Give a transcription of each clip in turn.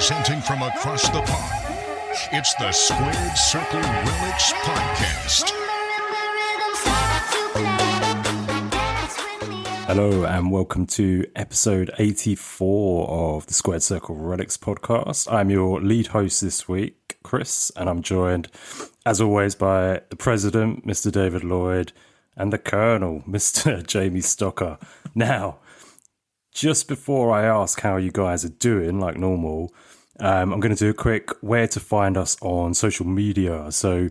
Presenting from across the pond, it's the Squared Circle Relics Podcast. Hello and welcome to episode 84 of the Squared Circle Relics Podcast. I'm your lead host this week, Chris, and I'm joined, as always, by the President, Mr. David Lloyd, and the Colonel, Mr. Jamie Stocker. Now, just before I ask how you guys are doing, like normal, I'm going to do a quick where to find us on social media. So,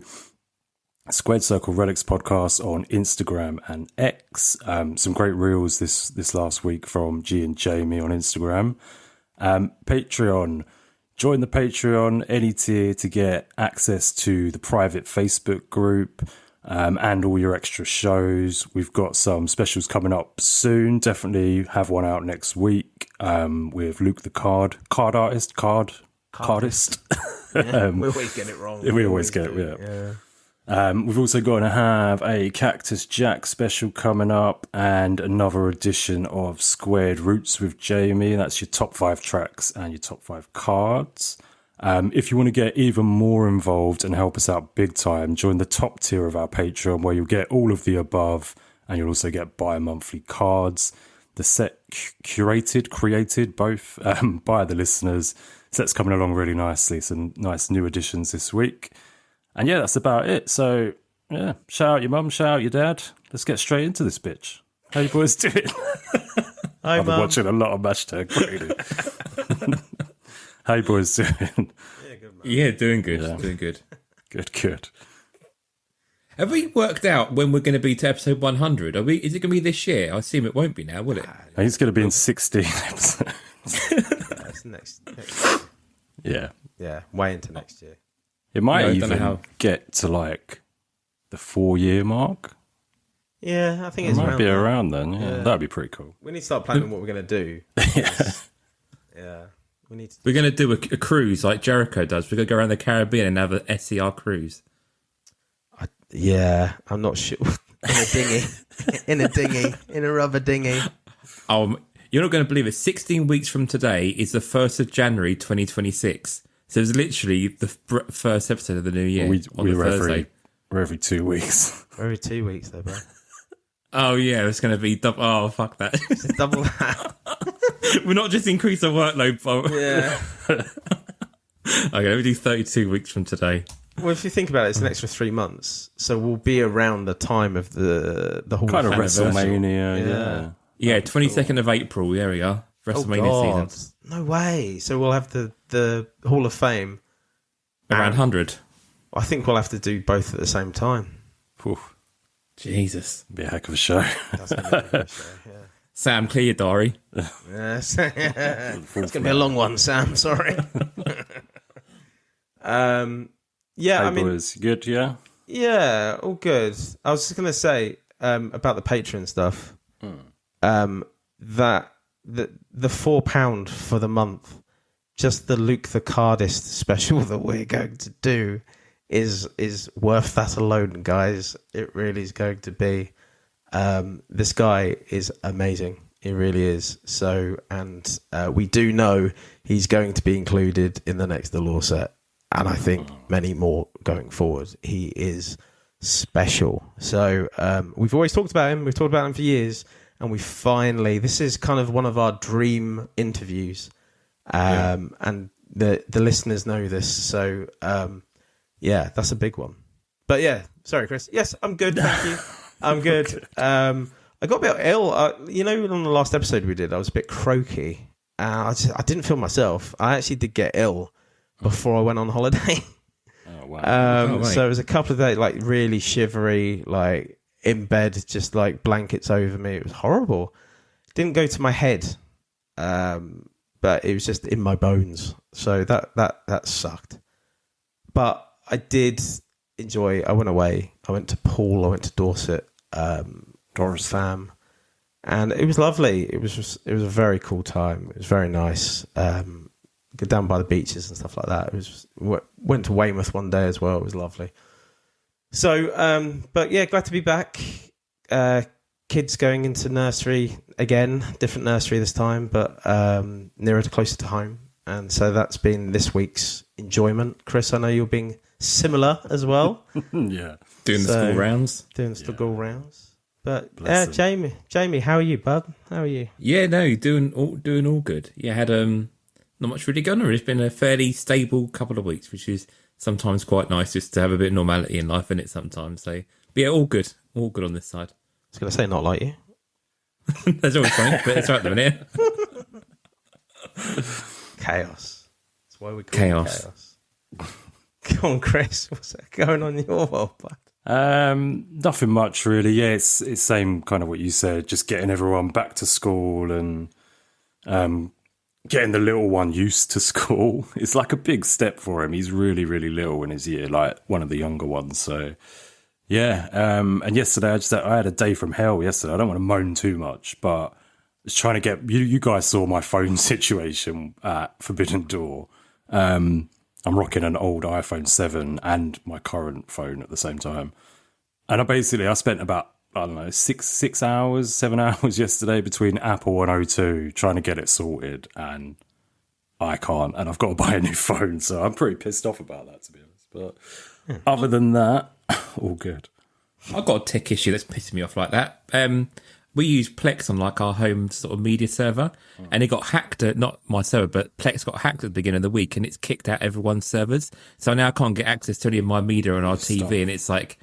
Squared Circle Relics Podcast on Instagram and X. Some great reels this last week from G and Jamie on Instagram. Patreon. Join the Patreon, any tier, to get access to the private Facebook group and all your extra shows. We've got some specials coming up soon. Definitely have one out next week with Luke the Cardist. Yeah, we always get it wrong. We always get it, yeah. We've also got to have a Cactus Jack special coming up and another edition of Squared Roots with Jamie. That's your top 5 tracks and your top 5 cards. If you want to get even more involved and help us out big time, join the top tier of our Patreon, where you'll get all of the above and you'll also get bi-monthly cards. The set created both by the listeners. Set's coming along really nicely. Some nice new additions this week. And yeah, that's about it. So yeah, shout out your mum, shout out your dad. Let's get straight into this bitch. How you boys doing? Hi, I've been Mum. watching a lot of Hashtag Brady. How you boys doing? Yeah, good, man. Yeah, doing good. Yeah. Doing good. Good. Have we worked out when we're going to be to episode 100? Is it going to be this year? I assume it won't be now, will it? I think it's going to be in 16 episodes. It's next year. Yeah. Way into next year. It might No, I don't know even how. get to like the 4-year mark. Yeah, I think It it's might around be that. around then. Yeah, Yeah. that'd be pretty cool. We need to start planning what we're going to do. Yeah, we need to. We're going to do a cruise like Jericho does. We're going to go around the Caribbean and have an SCR cruise. Yeah, I'm not sure. In a rubber dinghy. You're not going to believe it. 16 weeks from today is the 1st of January 2026. So it's literally the first episode of the new year on the Thursday. We're every 2 weeks. Every 2 weeks, though, bro. Oh, yeah, it's going to be double. Oh, fuck that. It's double that. We're not just increase our workload. But... Yeah. Okay, let me do 32 weeks from today. Well, if you think about it, it's an extra 3 months, so we'll be around the time of the Hall Kind of Fame WrestleMania, Yeah. Yeah, 22nd of April. There we are. WrestleMania God. season. No way. So we'll have the Hall of Fame. Around 100. I think we'll have to do both at the same time. Oof, Jesus. be a heck of a show. That's going to be a good show, Sam, clear your diary. yeah. Yes. It's going to be a long one, Sam. Sorry. Yeah, Hey I mean, boys, good, yeah? yeah, all good. I was just going to say about the Patreon stuff. That the £4 for the month, just the Luke the Cardist special that we're going to do is worth that alone, guys. It really is going to be. This guy is amazing. He really is. So, and we do know he's going to be included in the next The Law set, and I think many more going forward. He is special. So we've always talked about him. We've talked about him for years. And we finally, this is kind of one of our dream interviews. And the listeners know this. So, yeah, that's a big one. But yeah, sorry, Chris. Yes, I'm good. Thank you. I'm good. I got a bit ill. On the last episode we did, I was a bit croaky. I didn't feel myself. I actually did get ill before I went on holiday. Oh, wow. So it was a couple of days, like really shivery, like in bed, just like blankets over me. It was horrible. Didn't go to my head, but it was just in my bones. So that sucked. But I did enjoy. I went away. I went to Poole. I went to Dorset, Doris fam, and it was lovely. It was a very cool time. It was very nice. Go down by the beaches and stuff like that. Went to Weymouth one day as well. It was lovely. So, but yeah, glad to be back. Kids going into nursery again, different nursery this time, but closer to home. And so that's been this week's enjoyment. Chris, I know you're being similar as well. Yeah. Doing the school rounds. Doing the school rounds. But Bless him. Jamie, how are you, bud? How are you? Yeah, no, doing all good. Yeah, had not much really going on. It's been a fairly stable couple of weeks, which is sometimes quite nice just to have a bit of normality in life, isn't it, sometimes? So, but yeah, all good on this side. I was going to say not like you. That's always fine, but it's right at the minute. Chaos. That's why we call Chaos. it chaos. Come on, Chris. What's going on in your world, bud? Nothing much really. Yeah, it's same kind of what you said. Just getting everyone back to school and getting the little one used to school. It's like a big step for him. He's really, really little in his year, like one of the younger ones. So yeah. And yesterday I had a day from hell yesterday. I don't want to moan too much, but I was trying to get you guys saw my phone situation at Forbidden Door. I'm rocking an old iPhone 7 and my current phone at the same time. And I spent about, I don't know, 7 hours yesterday between Apple and O2 trying to get it sorted. And I can't. And I've got to buy a new phone. So I'm pretty pissed off about that, to be honest. But other than that, all good. I've got a tech issue that's pissing me off like that. We use Plex on like our home sort of media server, and it got hacked not my server, but Plex got hacked at the beginning of the week, and it's kicked out everyone's servers. So now I can't get access to any of my media on our TV, and it's like,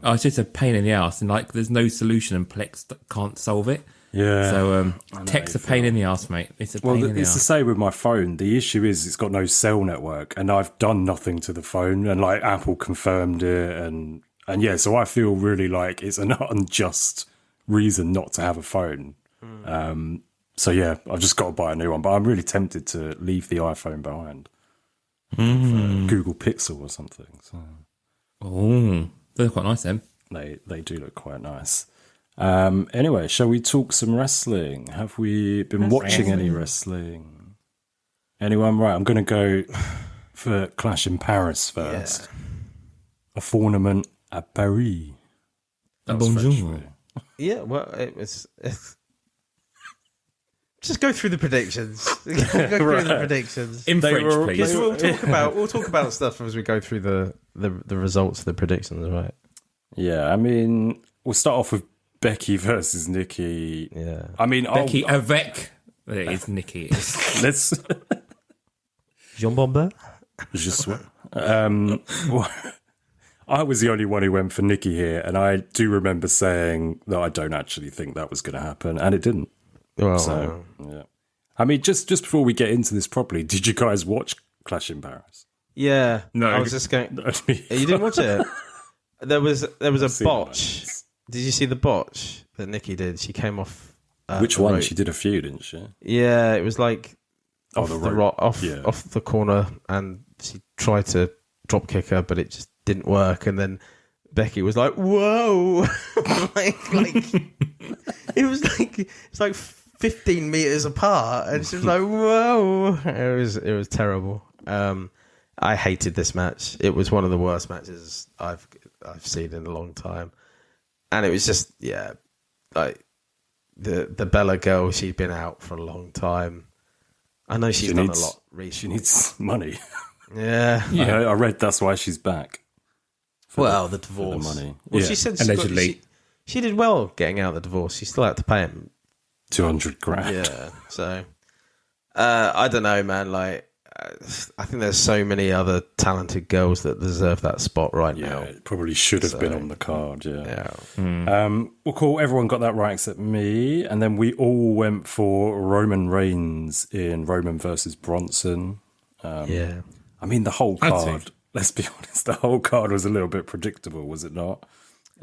it's just a pain in the ass, and like there's no solution, and Plex can't solve it. Yeah. So tech's a pain in the ass, mate. It's a pain in the it's ass. the same with my phone. The issue is it's got no cell network, and I've done nothing to the phone, and like Apple confirmed it, and yeah, so I feel really like it's an unjust reason not to have a phone. So yeah, I've just got to buy a new one, but I'm really tempted to leave the iPhone behind. Google Pixel or something. So. Oh, they're quite nice then. They do look quite nice. Anyway, shall we talk some wrestling? Have we been watching any wrestling? Anyone? Right, I'm going to go for Clash in Paris first. Yeah. A tournament at Paris. Bonjour. Yeah, well, it was... Just go through the predictions. Go through the predictions. In French, please. We'll talk about stuff as we go through the results of the predictions, right? Yeah, I mean, we'll start off with Becky versus Nikki. Yeah. I mean, Becky avec. It is Nikki. Let's... Jean Bomber? Je suis. I was the only one who went for Nikki here, and I do remember saying that I don't actually think that was going to happen, and it didn't. Well, so, yeah. I mean, just before we get into this properly, did you guys watch Clash in Paris? Yeah. No. I was just going... You didn't watch it? There was a botch. Did you see the botch that Nikki did? She came off... Which one? Rope. She did a few, didn't she? Yeah, it was like off off the corner, and she tried to drop kick her, but it just didn't work. And then Becky was like, "Whoa!" like it's like 15 meters apart, and she was like, "Whoa!" It was terrible. I hated this match. It was one of the worst matches I've seen in a long time, and it was just like the Bella girl. She'd been out for a long time. I know she's done a lot recently. She needs money. Yeah, I read that's why she's back. The divorce. For the money. Well, she said allegedly she did well getting out of the divorce. She still had to pay him $200,000. Yeah, so I don't know, man. Like, I think there's so many other talented girls that deserve that spot right now. It probably should have been on the card. Yeah. Well, cool. Everyone got that right except me, and then we all went for Roman Reigns in Roman versus Bronson. I mean, the whole card. Let's be honest, the whole card was a little bit predictable, was it not?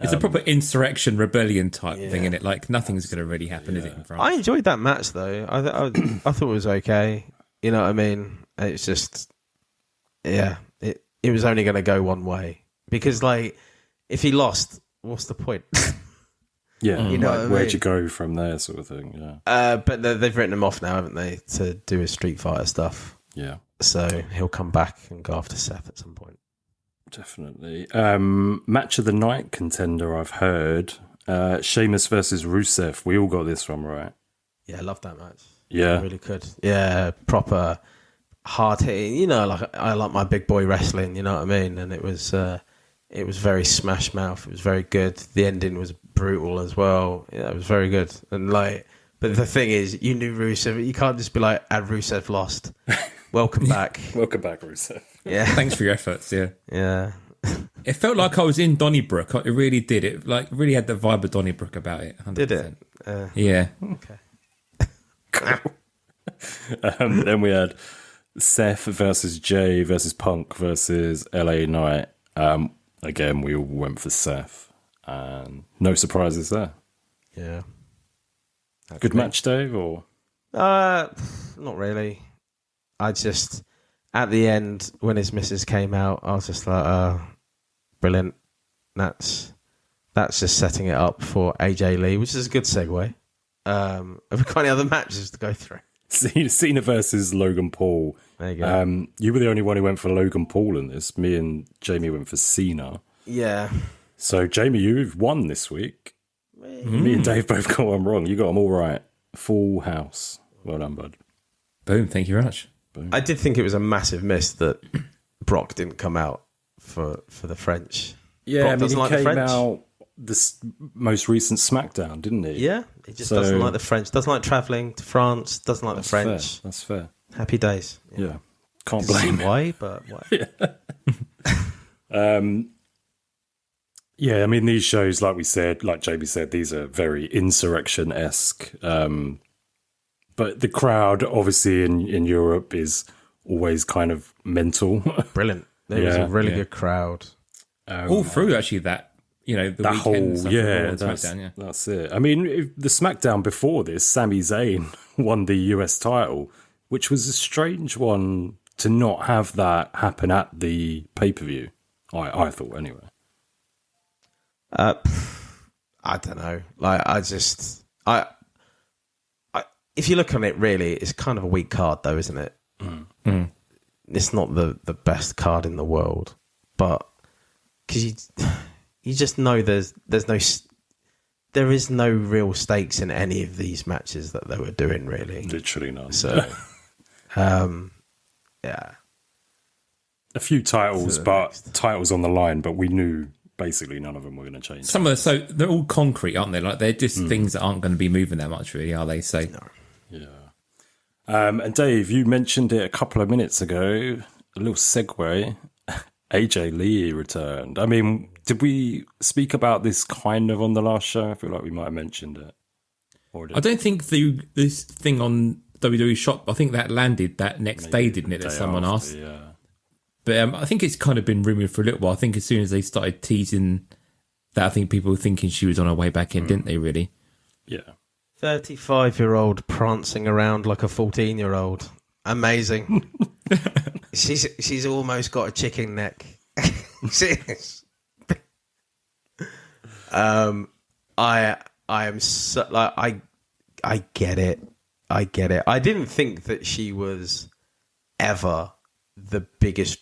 It's a proper insurrection rebellion type thing, isn't it? Like nothing's going to really happen, is it? In France? I enjoyed that match though. I thought it was okay. You know what I mean? It's just, it was only going to go one way because, like, if he lost, what's the point? Yeah, you know, where'd you go from there, sort of thing? Yeah, but they've written him off now, haven't they, to do his Street Fighter stuff? Yeah. So he'll come back and go after Seth at some point. Definitely. Match of the night contender, I've heard. Sheamus versus Rusev. We all got this one right. Yeah, I love that match. Yeah. I really could. Yeah, proper. hard hitting. You know, like I like my big boy wrestling. You know what I mean? And it was very smash mouth. It was very good. The ending was brutal as well. Yeah, it was very good. And like, but the thing is, you knew Rusev. You can't just be like, "And Rusev lost. Welcome back." Welcome back, Rusev. Yeah. Thanks for your efforts. Yeah. Yeah. It felt like I was in Donnybrook. It really did. It like really had the vibe of Donnybrook about it. 100%. Did it? Yeah. Okay. Then we had Seth versus Jay versus Punk versus LA Knight. Again, we all went for Seth. And no surprises there. Yeah. Good match, Dave, or? Not really. I just, at the end, when his missus came out, I was just like, brilliant. That's just setting it up for AJ Lee, which is a good segue. Have we got any other matches to go through? Cena versus Logan Paul. There you go. You were the only one who went for Logan Paul in this. Me and Jamie went for Cena. Yeah. So, Jamie, you've won this week. Me and Dave both got one wrong. You got them all right. Full house. Well done, bud. Boom. Thank you very much. Boom. I did think it was a massive miss that Brock didn't come out for the French. Yeah, Brock I mean, doesn't he like the came French. out this most recent SmackDown, didn't he? Yeah, he just So- doesn't like the French. Doesn't like travelling to France. Doesn't like the That's French. fair. That's fair. Happy days. Yeah. Can't See blame him. why, but why? Yeah, I mean, these shows, like we said, like Jamie said, these are very insurrection-esque. But the crowd, obviously, in Europe is always kind of mental. Brilliant. There was Yeah, a really yeah. good crowd. All through actually that, the that weekend whole, stuff yeah, before that's, SmackDown, yeah. that's it. I mean, the SmackDown before this, Sami Zayn won the US title, which was a strange one to not have that happen at the pay-per-view, I thought, anyway. I don't know. Like, I if you look on it, really, it's kind of a weak card, though, isn't it? It's not the best card in the world, but because you just know there is no real stakes in any of these matches that they were doing, really. Literally none. So, yeah, a few titles, So but next. titles on the line, but we knew basically none of them were going to change. Some of the, so they're all concrete, aren't they? Like they're just things that aren't going to be moving that much, really, are they? So Yeah. And Dave, you mentioned it a couple of minutes ago. A little segue. AJ Lee returned. I mean, did we speak about this kind of on the last show? I feel like we might have mentioned it. Or I don't think this thing on WWE Shop, I think that landed that next day, didn't it? That day someone after, asked. Yeah. But I think it's kind of been rumoured for a little while. I think as soon as they started teasing that, I think people were thinking she was on her way back in, didn't they, really? Yeah. 35-year-old prancing around like a 14-year-old. Amazing. she's almost got a chicken neck. Serious. I am so like I get it. I get it. I didn't think that she was ever the biggest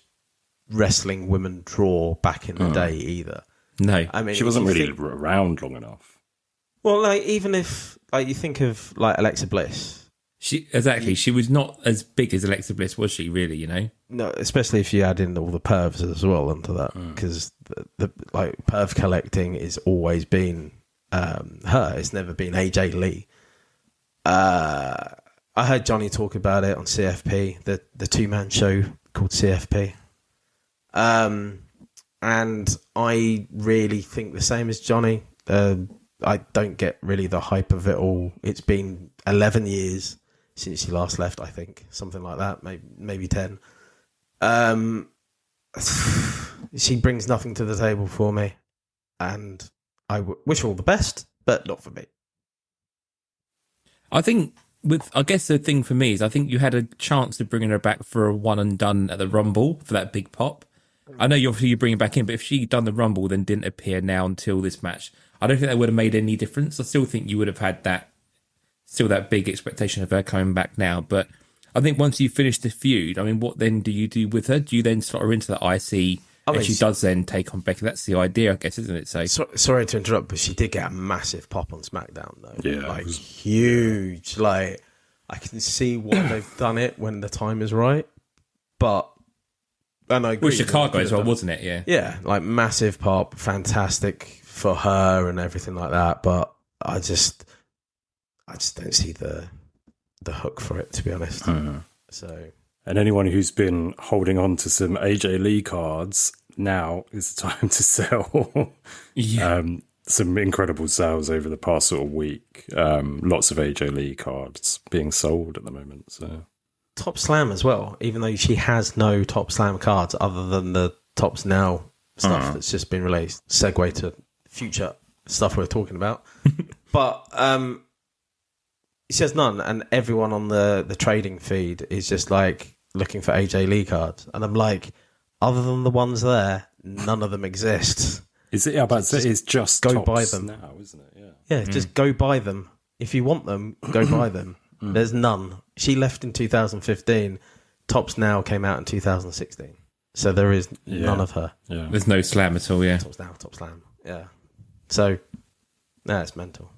wrestling women draw back in the day either. No. I mean, She wasn't if you really think- around long enough. well, like even if like you think of like Alexa Bliss. She was not as big as Alexa Bliss, was she, really, No, especially if you add in all the pervs as well onto that, because the like perv collecting has always been her. It's never been AJ Lee. I heard Johnny talk about it on CFP, the 2-man show called CFP, and I really think the same as Johnny. I don't get really the hype of it all. It's been 11 years since she last left, I think. Something like that, maybe 10. She brings nothing to the table for me. And I wish her all the best, but not for me. I think I guess the thing for me is I think you had a chance of bringing her back for a one and done at the Rumble for that big pop. I know you bring her back in, but if she'd done the Rumble then didn't appear now until this match, I don't think that would have made any difference. I still think you would have had that big expectation of her coming back now. But I think once you finish the feud, I mean, what then do you do with her? Do you then slot her into the IC and she does then take on Becky? That's the idea, I guess, isn't it? So sorry to interrupt, but she did get a massive pop on SmackDown, though. Yeah, like it was- huge. Like I can see why they've done it when the time is right, And I agree. Well, Chicago as well, wasn't it? Yeah. Yeah, like massive pop, fantastic for her and everything like that. But I just don't see the hook for it, to be honest. So, and anyone who's been holding on to some AJ Lee cards, now is the time to sell. Some incredible sales over the past sort of week. Lots of AJ Lee cards being sold at the moment. So Top Slam as well, even though she has no Top Slam cards other than the Tops Now stuff that's just been released. Segue to future stuff we're talking about. But she has none, and everyone on the trading feed is just like looking for AJ Lee cards. And I'm like, other than the ones there, none of them exist. is it? It's just go Tops buy them now, isn't it? Yeah. Yeah, just go buy them. If you want them, go buy them. There's none. She left in 2015. Tops Now came out in 2016. So there is none of her. Yeah. There's no Slam at all, yeah. Tops Now, Top Slam. Yeah. So, it's mental.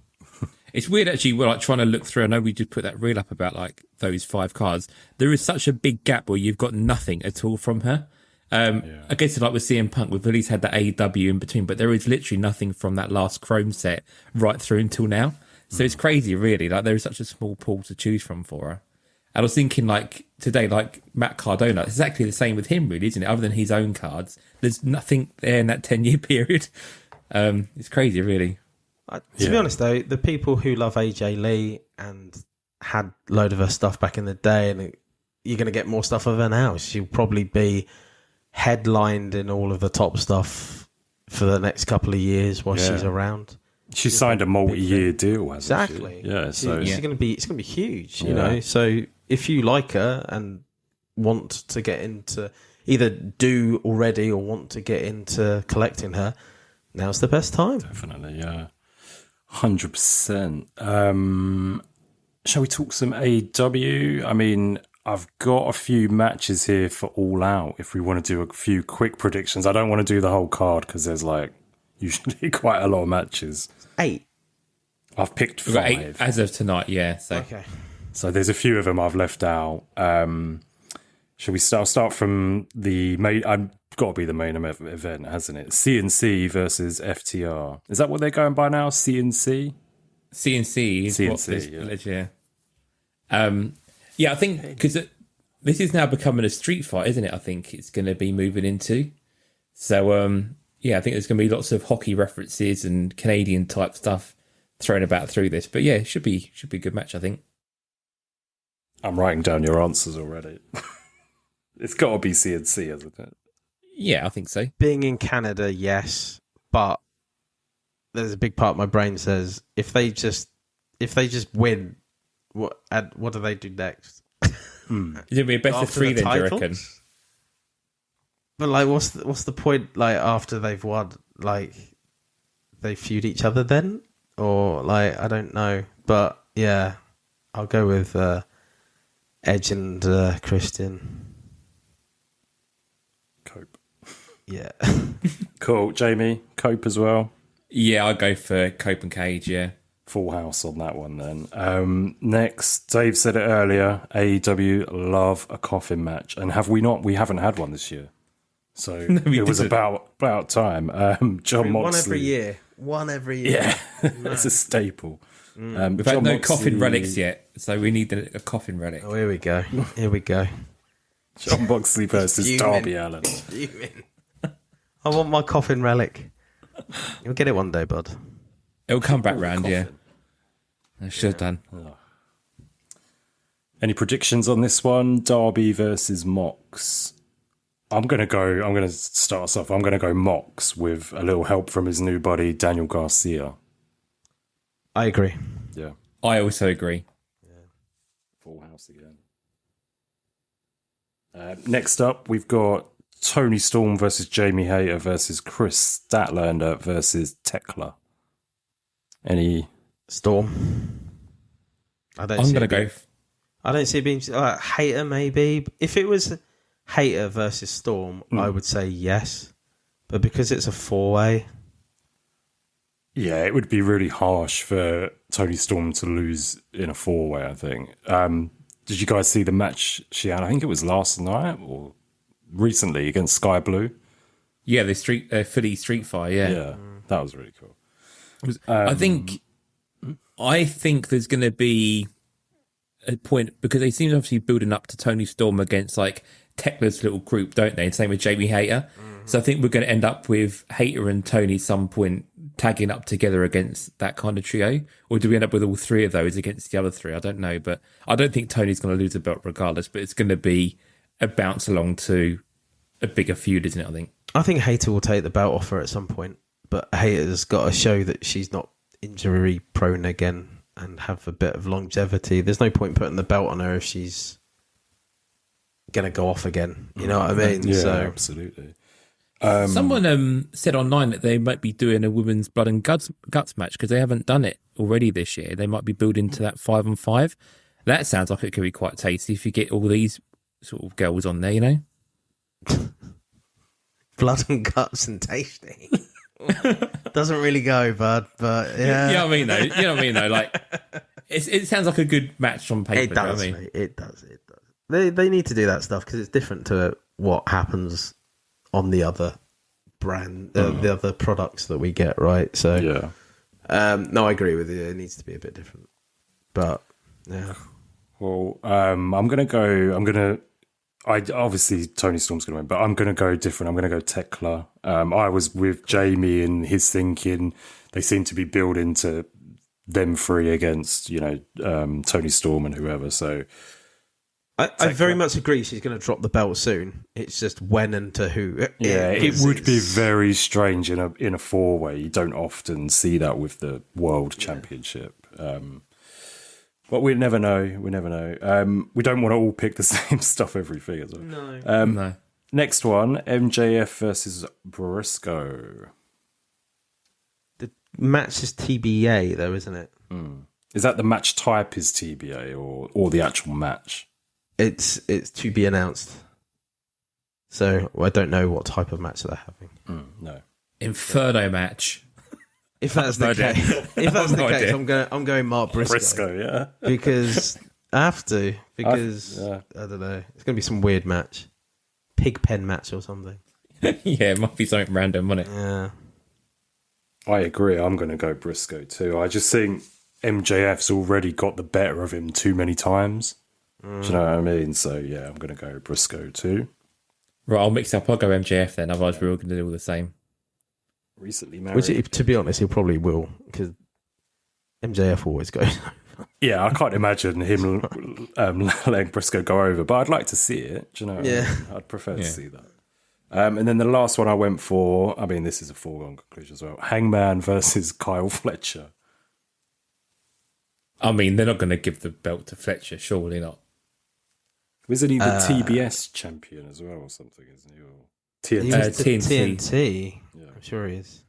It's weird, actually, we're like trying to look through. I know we did put that reel up about like those 5 cards. There is such a big gap where you've got nothing at all from her. I guess like with CM Punk, we've at least had the AEW in between, but there is literally nothing from that last Chrome set right through until now. So it's crazy, really. Like there is such a small pool to choose from for her. And I was thinking, like today, like Matt Cardona, it's exactly the same with him, really, isn't it? Other than his own cards, there's nothing there in that 10-year period. It's crazy, really. To be honest, though, the people who love AJ Lee and had a load of her stuff back in the day, and you're going to get more stuff of her now. She'll probably be headlined in all of the top stuff for the next couple of years while she's around. She signed a multi-year deal, hasn't exactly. she? Yeah, so it's going to be huge, you know. So if you like her and want to get into, either do already or want to get into collecting her, now's the best time. Definitely, yeah. 100%. Shall we talk some AEW? I mean, I've got a few matches here for All Out if we want to do a few quick predictions. I don't want to do the whole card because there's like usually quite a lot of matches. 8. I've picked 5. We've got 8 as of tonight, yeah. So. Okay. So there's a few of them I've left out. Shall we start from the main? I've got to be the main event, hasn't it? CNC versus FTR. Is that what they're going by now? CNC? CNC is what this village, yeah. I think because this is now becoming a street fight, isn't it? I think it's going to be moving into. So, I think there's going to be lots of hockey references and Canadian type stuff thrown about through this. But yeah, it should be a good match, I think. I'm writing down your answers already. It's got to be CNC, hasn't it? Yeah, I think so. Being in Canada, yes, but there's a big part of my brain says if they just win, what do they do next? It'll be a best of 3 then, do you reckon? But like, what's the point? Like after they've won, like they feud each other then, or like I don't know. But yeah, I'll go with Edge and Christian. Cope. Yeah. Cool. Jamie, Cope as well. Yeah, I'll go for Cope and Cage, yeah. Full house on that one then. Next, Dave said it earlier, AEW love a coffin match. And have we not? We haven't had one this year. So it was about time. John Moxley. One every year. Yeah, it's a staple. We've had no coffin relics yet, so we need a coffin relic. Oh, here we go. John Moxley versus Darby Allin. I want my coffin relic. You'll get it one day, bud. It'll come back round, yeah. I should have done. Oh. Any predictions on this one? Darby versus Mox. I'm going to start us off. I'm going to go Mox with a little help from his new buddy, Daniel Garcia. I agree. Yeah. I also agree. Yeah. Full house again. Next up, we've got Tony Storm versus Jamie Hayter versus Chris Statlander versus Tekla. Any Storm? I'm going to go. I don't see it being Hayter. Maybe if it was Hayter versus Storm, I would say yes. But because it's a 4-way, yeah, it would be really harsh for Tony Storm to lose in a 4-way. I think did you guys see the match she had? I think it was last night or recently against Sky Blue. Yeah, the Philly Street Fight. Yeah, that was really cool. I think there's going to be a point because they seem obviously building up to Tony Storm against like Tekla's little group, don't they? And same with Jamie Hayter. So I think we're going to end up with Hayter and Tony some point tagging up together against that kind of trio, or do we end up with all three of those against the other three? I don't know, but I don't think Tony's going to lose the belt regardless. But it's going to be a bounce along to a bigger feud, isn't it? I think Hayter will take the belt off her at some point, but Hayter's got to show that she's not injury prone again and have a bit of longevity. There's no point putting the belt on her if she's going to go off again. You know what I mean? Yeah, absolutely. Someone said online that they might be doing a women's blood and guts match because they haven't done it already this year. They might be building to that 5-on-5. That sounds like it could be quite tasty if you get all these sort of girls on there, you know? Blood and guts and tasty. Doesn't really go, bud, but yeah. You know what I mean, though? Like, it sounds like a good match on paper. It does, you know what I mean? mate. It does. They need to do that stuff because it's different to what happens on the other brand, the other products that we get, right? So, no, I agree with you. It needs to be a bit different. But, yeah. Well, obviously Tony Storm's going to win, but I'm going to go different. I'm going to go Tekla. I was with Jamie in his thinking they seem to be building to them three against, Tony Storm and whoever. So I very much agree she's going to drop the belt soon. It's just when and to who. It would be very strange in a four-way. You don't often see that with the World Championship. But we never know. We never know. We don't want to all pick the same stuff every thing as well. No. Next one, MJF versus Briscoe. The match is TBA, though, isn't it? Is that the match type is TBA or the actual match? It's to be announced. So I don't know what type of match they're having. No. Inferno match. If that's the case, I'm going Mark Briscoe. Briscoe, yeah. Because I have to. Because I don't know. It's going to be some weird match, pig pen match or something. Yeah, it might be something random, wouldn't it? Yeah. I agree. I'm going to go Briscoe too. I just think MJF's already got the better of him too many times. Do you know what I mean? So yeah, I'm going to go Briscoe too. Right, I'll mix up. I'll go MJF then. Otherwise, we're all going to do all the same. Recently married. Which, to be honest, he probably will because MJF always goes. Yeah, I can't imagine him letting Briscoe go over, but I'd like to see it. Do you know? Yeah. I'd prefer to see that. And then the last one I went for, I mean, this is a foregone conclusion as well. Hangman versus Kyle Fletcher. I mean, they're not going to give the belt to Fletcher, surely not. Isn't he the TBS champion as well or something, isn't he? Or He TNT? was the TNT. Yeah. I'm sure he is.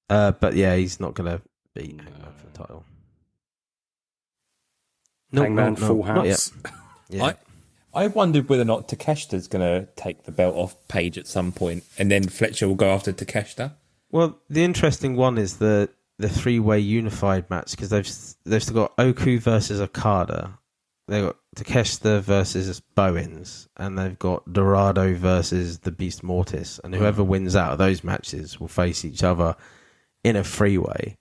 But yeah, he's not going to beat Hangman for the title. Hangman Full not House. yet. Yeah. I wondered whether or not Takeshita's going to take the belt off Page at some point, and then Fletcher will go after Takeshita. Well, the interesting one is the three-way unified match because they've still got Oku versus Okada, they've got Takeshita versus Bowens, and they've got Dorado versus the Beast Mortis, and whoever wins out of those matches will face each other in a three-way.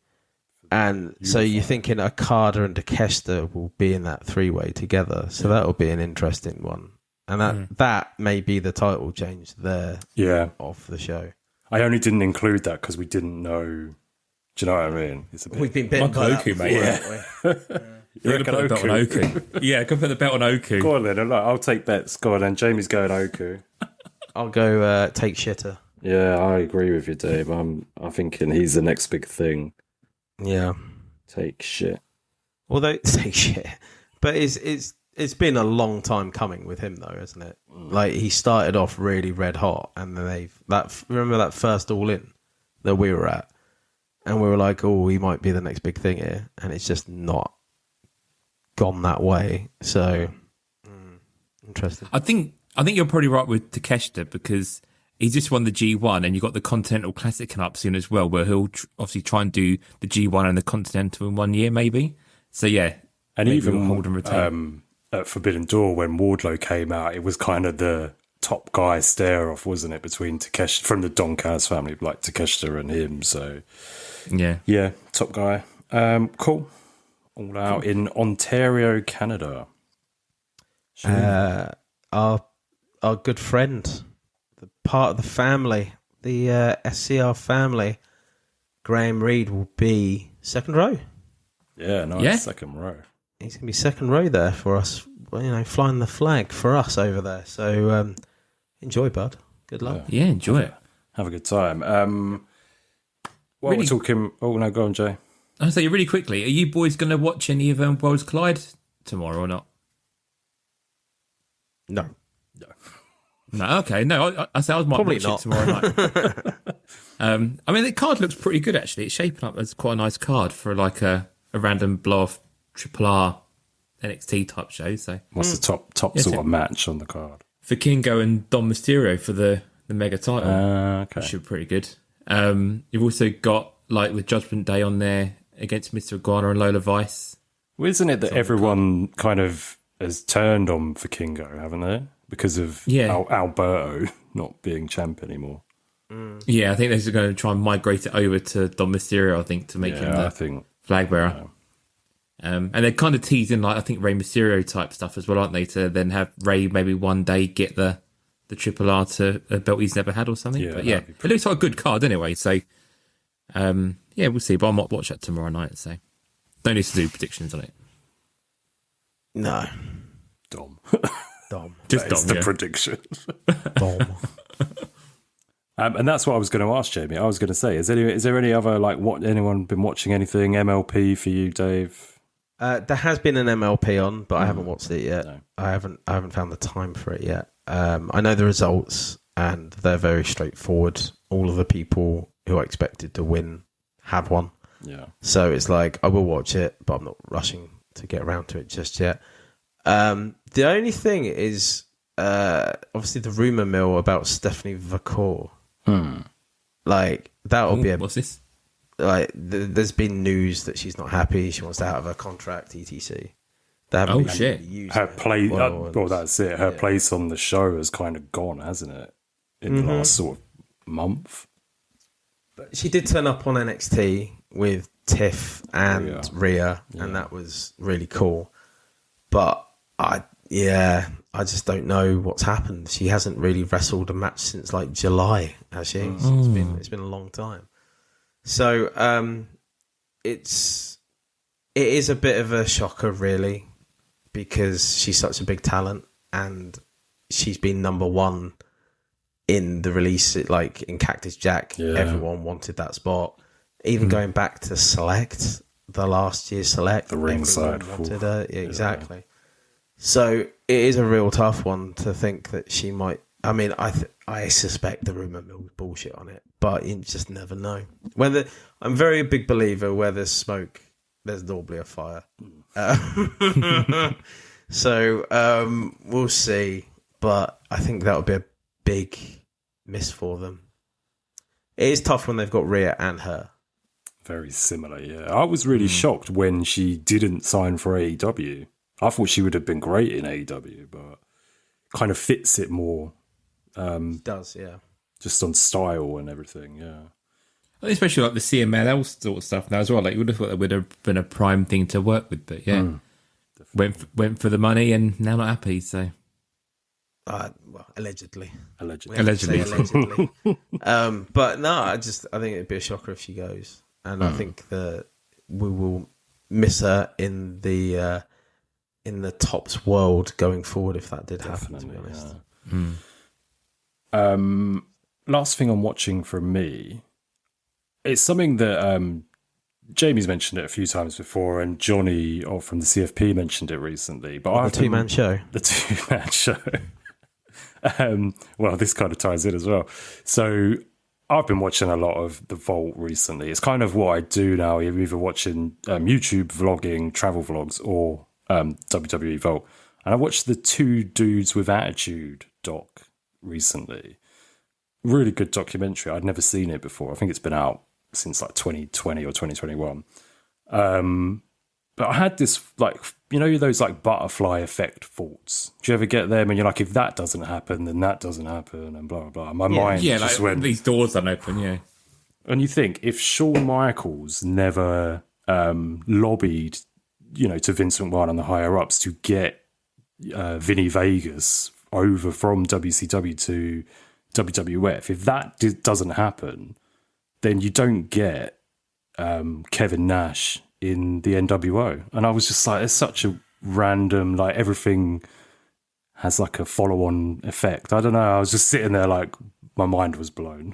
And so you're thinking Okada and Takeshita will be in that three-way together, so that'll be an interesting one. And that may be the title change there off the show. I only didn't include that because we didn't know. Do you know what I mean? It's a bit... We've been bitten by Oku, that mate. before, You're going to put the belt on Oku. Yeah, go put the belt on Oku. Go on then. I'll take bets. Go on then. Jamie's going Oku. I'll go take Shitter. Yeah, I agree with you, Dave. I'm thinking he's the next big thing. Yeah. Take shit. Although take shit. But it's been a long time coming with him though, isn't it? Like he started off really red hot and then remember that first All In that we were at? And we were like, oh, he might be the next big thing here. And it's just not gone that way. So, interesting. I think you're probably right with Takeshita because he's just won the G1 and you've got the Continental Classic coming up soon as well, where he'll obviously try and do the G1 and the Continental in 1 year, maybe. So, yeah, And maybe even we'll hold and retain. At Forbidden Door, when Wardlow came out, it was kind of the top guy stare off, wasn't it, between Takeshita from the Don Callis family, like Takeshita and him. So yeah, top guy. Cool. All out in Ontario, Canada. Our good friend, the part of the family, the SCR family, Graham Reed will be second row. Yeah, nice. Yeah. Second row. He's going to be second row there for us, flying the flag for us over there. So enjoy, bud. Good luck. Yeah, enjoy it. Have a good time. While Really- we're talking... Oh, no, go on, Jay. I'll say really quickly, are you boys going to watch any of Worlds Collide tomorrow or not? No. No, okay. No, I say I might Probably watch not. it tomorrow night. I mean, the card looks pretty good, actually. It's shaping up as quite a nice card for like a random blow-off Triple R NXT type show. So What's the top sort of match on the card? for Kingo and Dom Mysterio for the mega title, Okay. which should be pretty good. You've also got like the Judgment Day on there against Mr. Iguana and Lola Vice. Well, isn't it that everyone kind of has turned on for Kingo, haven't they? Because of Alberto not being champ anymore. Yeah, I think they're going to try and migrate it over to Dom Mysterio, I think, to make him the flag bearer. And they're kind of teasing, like, I think Rey Mysterio type stuff as well, aren't they? To then have Rey maybe one day get the Triple R to a belt he's never had or something. Yeah, but yeah, it looks like a good card anyway. So, yeah, we'll see. But I might watch that tomorrow night. So, don't need to do predictions on it. No. Dom. Just That's Dom, the prediction. Dom. And that's what I was going to ask, Jamie. I was going to say, is there any other, like, anyone been watching anything? MLP for you, Dave? There has been an MLP on, but I haven't watched it yet. No. I haven't found the time for it yet. I know the results, and they're very straightforward. All of the people who are expected to win have won. Yeah. So it's like, I will watch it, but I'm not rushing to get around to it just yet. The only thing is, obviously, the rumour mill about Stephanie Vacour. Like, that'll be What's this? like, there's been news that she's not happy. She wants to out of her contract, etc. They haven't been shit. really using Her it place, well, and- that's it. Her place on the show has kind of gone, hasn't it? In the last sort of month. She did turn up on NXT with Tiff and Rhea, and that was really cool. But I just don't know what's happened. She hasn't really wrestled a match since like July, has she? It's been a long time. So it is a bit of a shocker, really, because she's such a big talent and she's been number one in the release, like in Cactus Jack. Yeah. Everyone wanted that spot. Even going back to Select, the last year's Select, The ringside. everyone wanted her. Yeah, exactly. So it is a real tough one to think that she might. I mean, I suspect the rumor mill was bullshit on it, but you just never know. I'm very a big believer where there's smoke, there's normally a fire. So we'll see, but I think that would be a big miss for them. It is tough when they've got Rhea and her. Very similar, yeah. I was really shocked when she didn't sign for AEW. I thought she would have been great in AEW, but kind of fits it more. Does, yeah. Just on style and everything, yeah. Especially like the CMLL sort of stuff now as well. Like, you would have thought it would have been a prime thing to work with, but yeah. Went for the money and now not happy, so. Well, allegedly. Allegedly. Allegedly. Say allegedly. But no, I think it'd be a shocker if she goes, and I think that we will miss her in the tops world going forward if that did happen. To be honest, Last thing I'm watching from me, it's something that Jamie's mentioned it a few times before, and Johnny from the CFP mentioned it recently. But the two-man show. The two-man show. Well, this kind of ties in as well. So I've been watching a lot of The Vault recently. It's kind of what I do now. You're either watching YouTube vlogging, travel vlogs, or WWE Vault. And I watched the Two Dudes with Attitude doc recently. Really good documentary. I'd never seen it before. I think it's been out since like 2020 or 2021. But I had this, like, you know, those like butterfly effect thoughts. Do you ever get them and you're like, if that doesn't happen, then that doesn't happen, and blah, blah, blah. My mind just went... these doors don't open, yeah. And you think, if Shawn Michaels never lobbied, you know, to Vince McMahon and the higher-ups to get Vinny Vegas over from WCW to WWF, if that doesn't happen, then you don't get Kevin Nash in the NWO. And I was just like, it's such a random, like, everything has like a follow-on effect. I don't know, I was just sitting there like my mind was blown.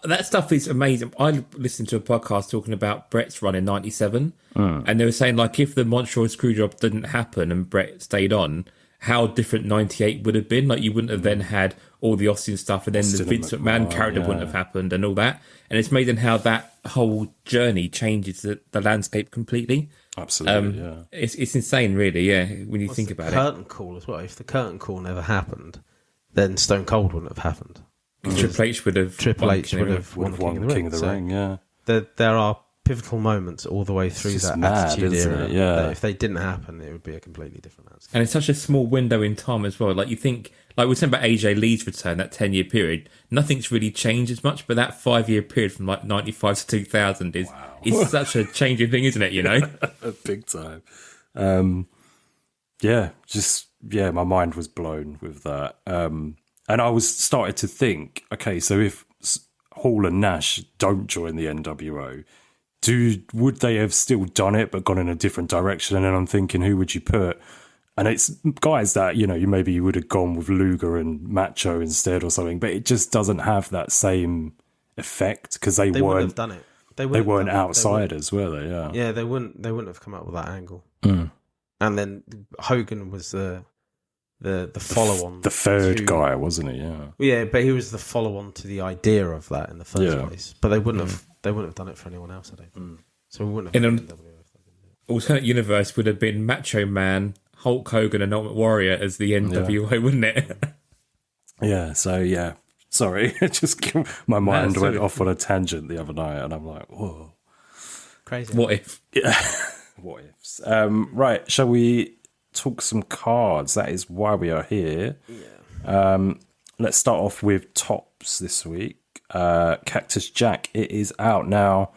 That stuff is amazing. I listened to a podcast talking about Bret's run in 97, and they were saying, like, if the Montreal Screwjob didn't happen and Bret stayed on, how different 98 would have been. Like, you wouldn't have then had all the Austin stuff, and then the Vince McMahon character wouldn't have happened and all that. And it's amazing how that whole journey changes the landscape completely. Absolutely, yeah. It's insane, really, yeah, when you think about it. Curtain call as well. If the curtain call never happened, then Stone Cold wouldn't have happened. Triple H would have won King of the Ring, yeah. There are pivotal moments all the way through that Attitude Era. Yeah. If they didn't happen, it would be a completely different landscape. And it's such a small window in time as well. Like, you think, like we said about AJ Lee's return, that 10-year period, nothing's really changed as much, but that 5-year period from like 95 to 2000 is such a changing thing, isn't it, you know? Big time. My mind was blown with that. And I was started to think, okay, so if Hall and Nash don't join the NWO, would they have still done it but gone in a different direction? And then I'm thinking, who would you put? And it's guys that, you know, you would have gone with Luger and Macho instead or something, but it just doesn't have that same effect because they weren't have done it. They weren't outsiders, were they? Yeah. Yeah, they wouldn't have come up with that angle. And then Hogan was the follow-on. The third guy, wasn't he? Yeah. Yeah, but he was the follow-on to the idea of that in the first place. But they wouldn't have done it for anyone else, I don't think. So we wouldn't have. In an alternate universe would have been Macho Man, Hulk Hogan, and Ultimate Warrior as the NWO, wouldn't it? Yeah. So yeah. Sorry, my mind went off on a tangent the other night, and I'm like, whoa, crazy. What if? Yeah. What ifs? Right. Shall we talk some cards? That is why we are here. Yeah. Let's start off with tops this week. Cactus Jack, it is out now,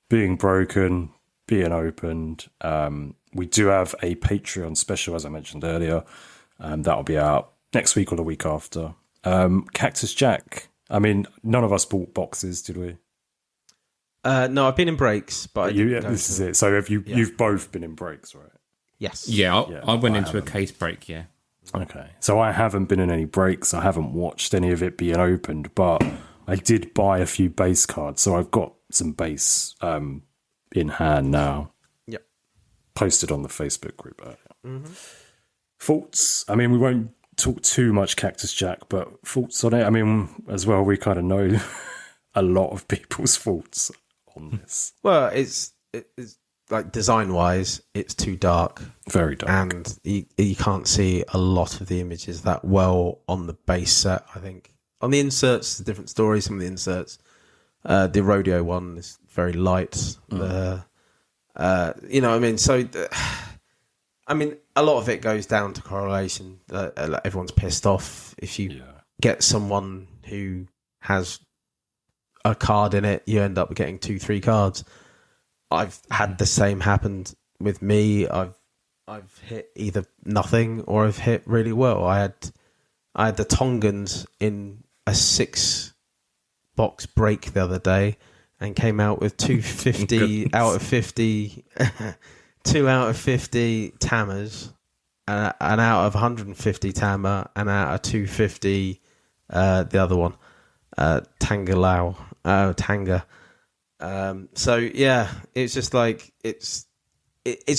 being broken, being opened. We do have a Patreon special, as I mentioned earlier. That'll be out next week or the week after. Cactus Jack, I mean, none of us bought boxes, did we? No, I've been in breaks, but this is it. So you've both been in breaks, right? Yes. Yeah, I went into a case break, yeah. Okay. So I haven't been in any breaks. I haven't watched any of it being opened, but I did buy a few base cards. So I've got some base in hand now. Yep. Posted on the Facebook group earlier. Thoughts? I mean, we won't talk too much Cactus Jack, but thoughts on it? I mean, as well, we kind of know a lot of people's thoughts on this. Well, it's like design-wise, it's too dark. Very dark. And you can't see a lot of the images that well on the base set, I think. On the inserts, it's a different story. Some of the inserts, the rodeo one is very light. You know what I mean? So, I mean, a lot of it goes down to correlation. Everyone's pissed off. If you get someone who has a card in it, you end up getting 2-3 cards. I've had the same happen with me. I've hit either nothing or I've hit really well. I had the Tongans in a 6-box break the other day and came out with 250 out of 50, 2 out of 50 Tammers, and out of 150 Tammer, and out of 250 the other one, Tanga. So yeah, it's just like it's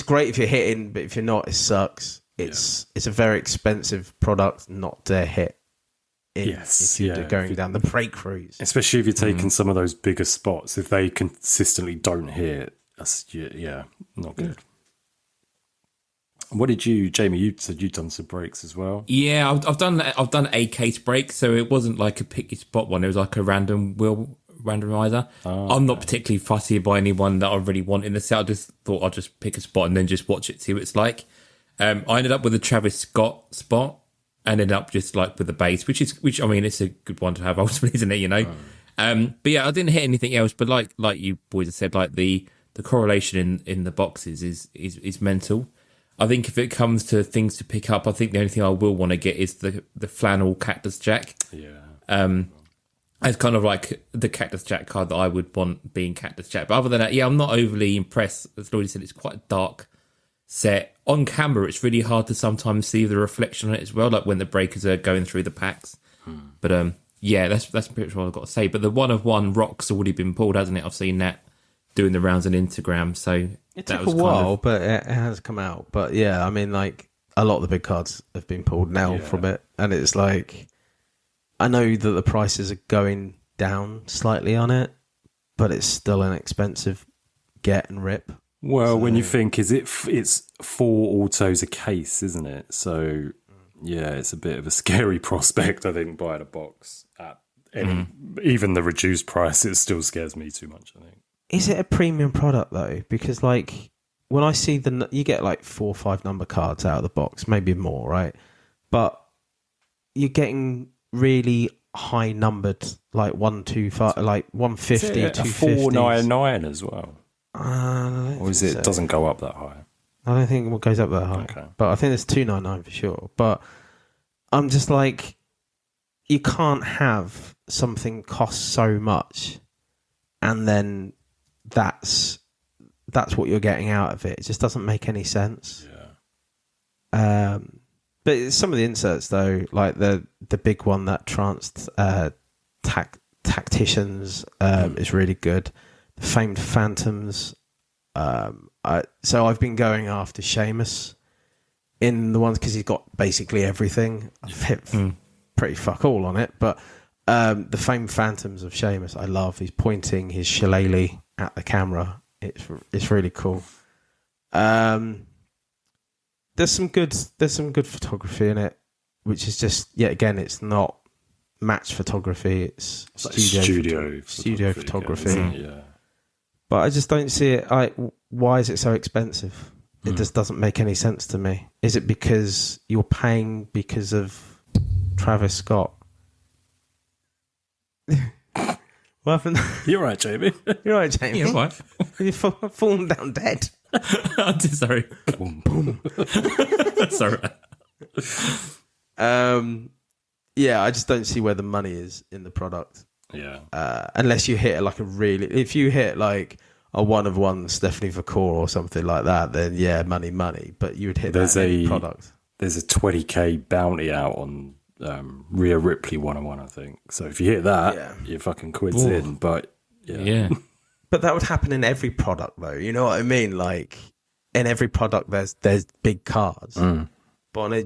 great if you're hitting, but if you're not, it sucks. It's a very expensive product not to hit. If you're going down the break route, especially if you're taking some of those bigger spots. If they consistently don't hit, that's not good. What did you, Jamie? You said you'd done some breaks as well. Yeah, I've done a case break, so it wasn't like a pick your spot one. It was like a random wheel randomizer. I'm not particularly fussy by anyone that I really want in the set. I just thought I'd just pick a spot and then just watch it, see what it's like. I ended up with a Travis Scott spot and ended up just like with the bass, which I mean, it's a good one to have ultimately, isn't it? You know. But yeah, I didn't hit anything else. But like you boys have said, like the correlation in the boxes is mental. I think if it comes to things to pick up, I think the only thing I will want to get is the flannel Cactus Jack. Yeah. It's kind of like the Cactus Jack card that I would want being Cactus Jack. But other than that, yeah, I'm not overly impressed. As Lloyd said, it's quite a dark set. On camera, it's really hard to sometimes see the reflection on it as well, like when the breakers are going through the packs. But yeah, that's pretty much what I've got to say. But the 1-of-1 rock's already been pulled, hasn't it? I've seen that doing the rounds on Instagram. So it took a while, but it has come out. But yeah, I mean, like a lot of the big cards have been pulled now from it, and it's like I know that the prices are going down slightly on it, but it's still an expensive get and rip. Well, when you think, it's 4 autos a case, isn't it? So, yeah, it's a bit of a scary prospect, I think, buying a box at even the reduced price. It still scares me too much, I think. Is it a premium product, though? Because, like, when I see you get, like, 4 or 5 number cards out of the box, maybe more, right? But you're getting really high numbered, like 125, like 150, 250. 499 as well. Or is it doesn't go up that high? I don't think it goes up that high. Okay. But I think it's 299 for sure. But I'm just like, you can't have something cost so much and then that's what you're getting out of it. It just doesn't make any sense. Yeah. But some of the inserts though, like the big one that Tacticians is really good. The Famed Phantoms. So I've been going after Sheamus in the ones because he's got basically everything. I've hit pretty fuck all on it, but the Famed Phantoms of Sheamus I love. He's pointing his shillelagh at the camera. It's really cool. There's some good photography in it, which is just yet again, it's not match photography. It's studio photography. Yeah. But I just don't see it. Why is it so expensive? It just doesn't make any sense to me. Is it because you're paying because of Travis Scott? What happened? You're right, Jamie. You're right, Jamie. Yeah, right. You've fallen down dead. I'm sorry. Boom, boom. Sorry. Yeah, I just don't see where the money is in the product. Yeah. Unless you hit like if you hit like a 1-of-1 Stephanie Vacour or something like that, then yeah, money. But you would hit that in any product. There's a 20k bounty out on Rhea Ripley 1-of-1, I think. So if you hit that, you're fucking quids in. But yeah. But that would happen in every product, though. You know what I mean? Like in every product, there's big cards, but on a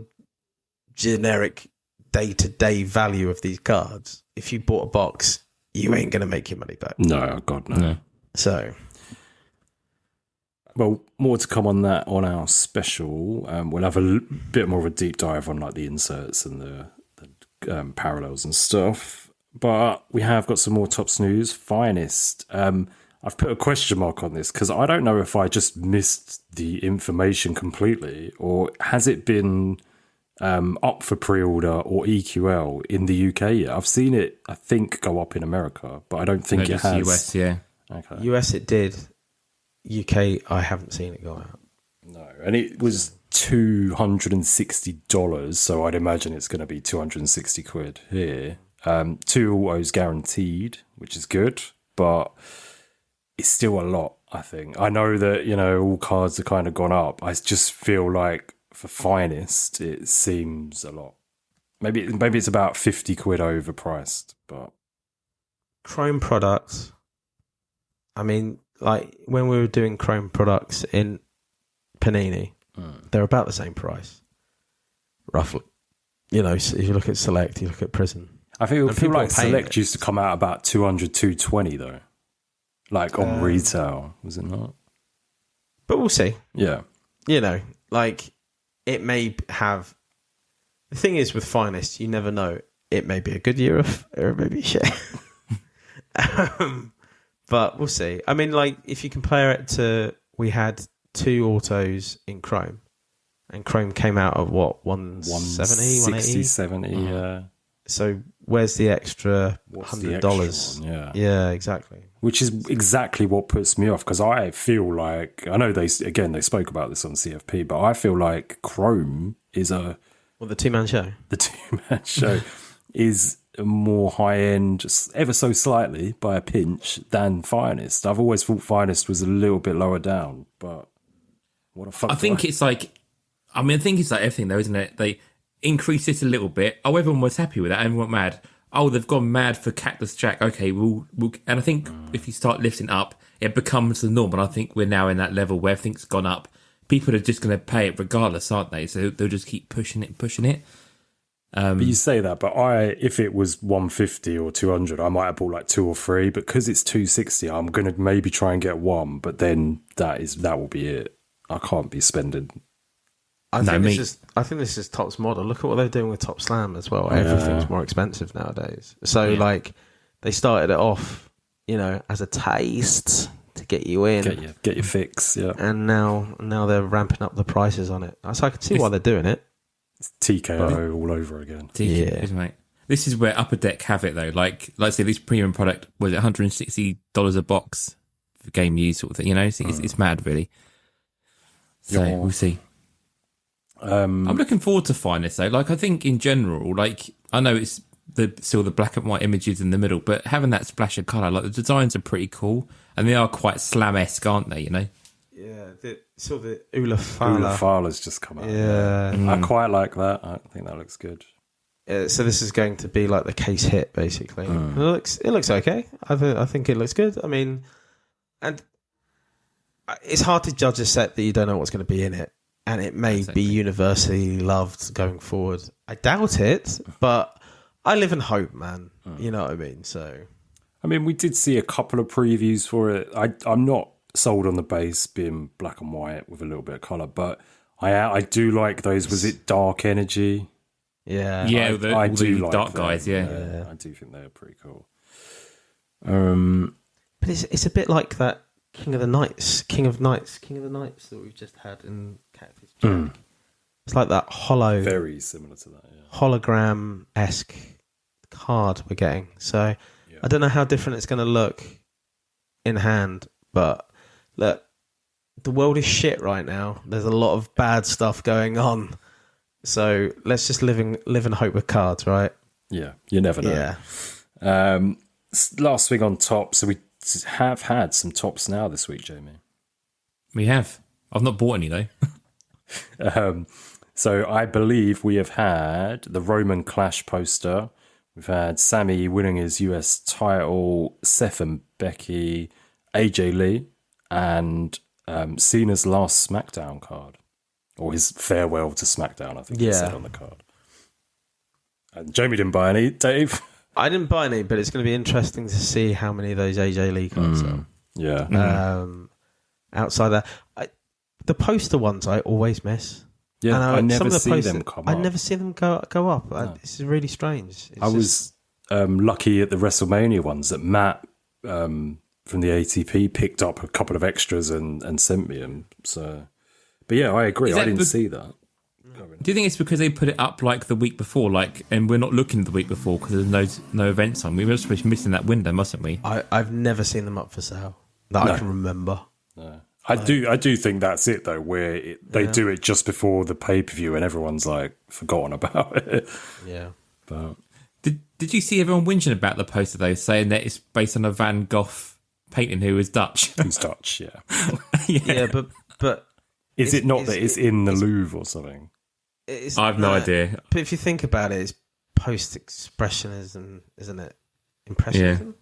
generic day-to-day value of these cards, if you bought a box, you ain't going to make your money back. No, God, no. So, well, more to come on that on our special. We'll have a bit more of a deep dive on like the inserts and the parallels and stuff. But we have got some more Tops news. Finest. I've put a question mark on this because I don't know if I just missed the information completely, or has it been up for pre-order or EQL in the UK yet? I've seen it, I think, go up in America, but I don't think it has. US, yeah. Okay. US it did. UK, I haven't seen it go out. No, and it was $260, so I'd imagine it's going to be 260 quid here. 2 autos guaranteed, which is good, but it's still a lot, I think. I know that, you know, all cards are kind of gone up. I just feel like for Finest, it seems a lot. Maybe it's about 50 quid overpriced, but Chrome products. I mean, like when we were doing Chrome products in Panini, they're about the same price, roughly. You know, so if you look at Select, you look at Prison. I feel like Select used to come out about 200, 220 though, like on retail, was it not? But we'll see. Yeah, you know, like it may have. The thing is with Finest, you never know. It may be a good year or it may be shit. But we'll see. I mean, like, if you compare it to, we had 2 autos in Chrome, and Chrome came out at what, 170, 180? 70, yeah. So where's the extra What's the $100? extra one? Yeah, exactly. Which is exactly what puts me off, because I feel like, I know they spoke about this on CFP, but I feel like Chrome is Well, the two-man show. the two-man show is more high-end, just ever so slightly, by a pinch, than Finest. I've always thought Finest was a little bit lower down, but what a fuck. I think it's like everything though, isn't it? They increased it a little bit. Oh, everyone was happy with that. Everyone went mad. Oh, they've gone mad for Cactus Jack. Okay, we'll and I think if you start lifting up, it becomes the norm. And I think we're now in that level where everything's gone up. People are just going to pay it regardless, aren't they? So they'll just keep pushing it. But you say that, but if it was 150 or 200, I might have bought like 2 or 3. But because it's 260, I'm going to maybe try and get 1. But then that will be it. I can't be spending. I think this is Top's model. Look at what they're doing with Top Slam as well. Everything's more expensive nowadays. So like, they started it off, as a taste to get you in, get your fix, yeah. And now they're ramping up the prices on it. So I can see why they're doing it. It's TKO all over again. TKO, mate. This is where Upper Deck have it though. Like, let's say this premium product was $160 a box for game use sort of thing. It's mad, really. So we'll see. I'm looking forward to Finest though. Like, I think in general, like, I know it's still the black and white images in the middle, but having that splash of colour, like, the designs are pretty cool and they are quite Slam-esque, aren't they? Yeah, the Ula Fala's just come out. Yeah. I quite like that. I think that looks good. So this is going to be like the case hit, basically. It looks okay. I think it looks good. I mean, and it's hard to judge a set that you don't know what's going to be in it, and it may be universally loved going forward. I doubt it, but I live in hope, man. You know what I mean? So, I mean, we did see a couple of previews for it. I'm not sold on the base being black and white with a little bit of colour, but I do like those. Was it Dark Energy? Yeah, I do like dark them. guys. Yeah, I do think they're pretty cool. But it's a bit like that King of the Knights that we've just had in Cactus Jack. It's like that hollow, very similar to that, hologram-esque card we're getting. So I don't know how different it's going to look in hand, but look, the world is shit right now. There's a lot of bad stuff going on. So let's just live in hope with cards, right? Yeah, you never know. Yeah. Last thing on top. So we have had some tops now this week, Jamie. We have. I've not bought any though. So I believe we have had the Roman Clash poster. We've had Sammy winning his US title, Seth and Becky, AJ Lee, and Cena's last SmackDown card. Or his farewell to SmackDown, I think he said on the card. And Jamie didn't buy any, Dave. I didn't buy any, but it's going to be interesting to see how many of those AJ Lee cards are. Yeah. Outside that, the poster ones I always miss. Yeah, and I never some of the see them come up. I never see them go up. This is really strange. I was lucky at the WrestleMania ones that Matt from the ATP picked up a couple of extras and sent me them. So, but yeah, I agree. I didn't see that. Do you think it's because they put it up like the week before, and we're not looking the week before because there's no events on? We were supposed to be missing that window, mustn't we? I've never seen them up for sale that I can remember. No. I do think that's it though, where they do it just before the pay-per-view and everyone's like forgotten about it. Yeah. But did you see everyone whinging about the poster though, saying that it's based on a Van Gogh painting who was Dutch? Who's Dutch? Yeah. Yeah, but is it not that it's in the Louvre or something? I have no idea. But if you think about it, it's post-expressionism, isn't it? Impressionism?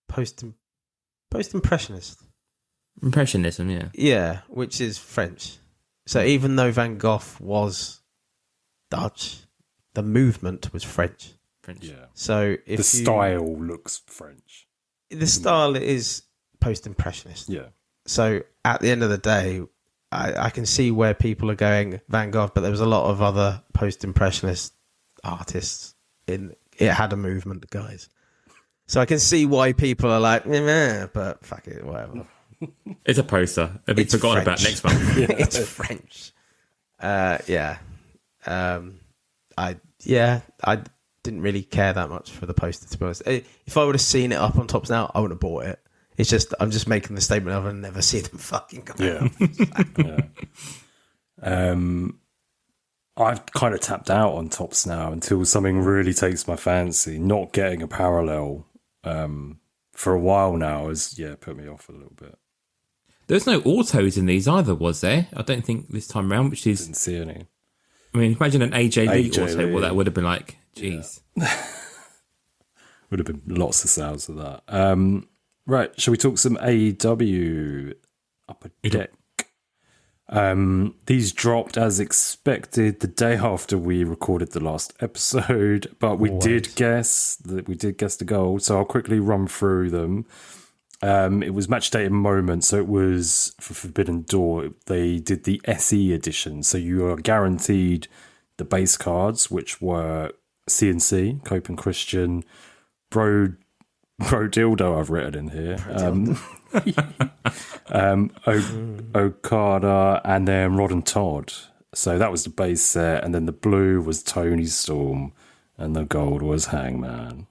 Post-impressionist. Impressionism, yeah. Yeah, which is French. So even though Van Gogh was Dutch, the movement was French. Yeah. So if the style looks French. The style is post-impressionist. Yeah. So at the end of the day, I can see where people are going Van Gogh, but there was a lot of other post-impressionist artists. It had a movement, guys. So I can see why people are like, meh, but fuck it, whatever. It's a poster. It'll be It's forgotten about French. next month. It's French. Yeah. I didn't really care that much for the poster, to be honest. If I would have seen it up on Tops Now, I wouldn't have bought it. It's just, I'm just making the statement of I'll never see them fucking go out. I've kind of tapped out on Tops Now until something really takes my fancy. Not getting a parallel for a while now has put me off a little bit. There's no autos in these either, was there? I don't think this time around, which is... Didn't see any. I mean, imagine an AJ Lee AJ auto. Lee. What that would have been like. Jeez. Would have been lots of sales of that. Right, shall we talk some AEW Upper Deck? These dropped as expected the day after we recorded the last episode, but we did guess the gold, so I'll quickly run through them. It was match day in moment, so it was for Forbidden Door. They did the SE edition, so you are guaranteed the base cards, which were CNC, Cope and Christian, Bro Dildo, I've written in here. Okada, and then Rod and Todd. So that was the base set, and then the blue was Tony Storm, and the gold was Hangman.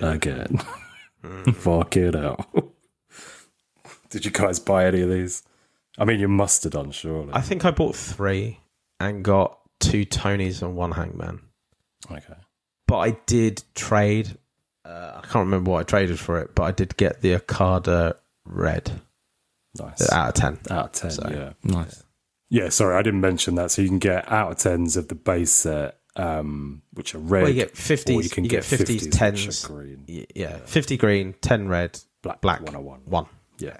Again. Fuck it out. Did you guys buy any of these? I mean, you must have done, surely. I think I bought 3 and got 2 Tonys and 1 Hangman. Okay. But I did trade. I can't remember what I traded for it, but I did get the Okada red. Nice. Out of 10. Out of 10, So, yeah. Nice. Yeah, sorry, I didn't mention that. So you can get out of 10s of the base set, which are red. Well, you get 50s. Or you can get 50s, 10s, 10s. which are green. Yeah, 50 green, 10 red, black 101. 1. Yeah.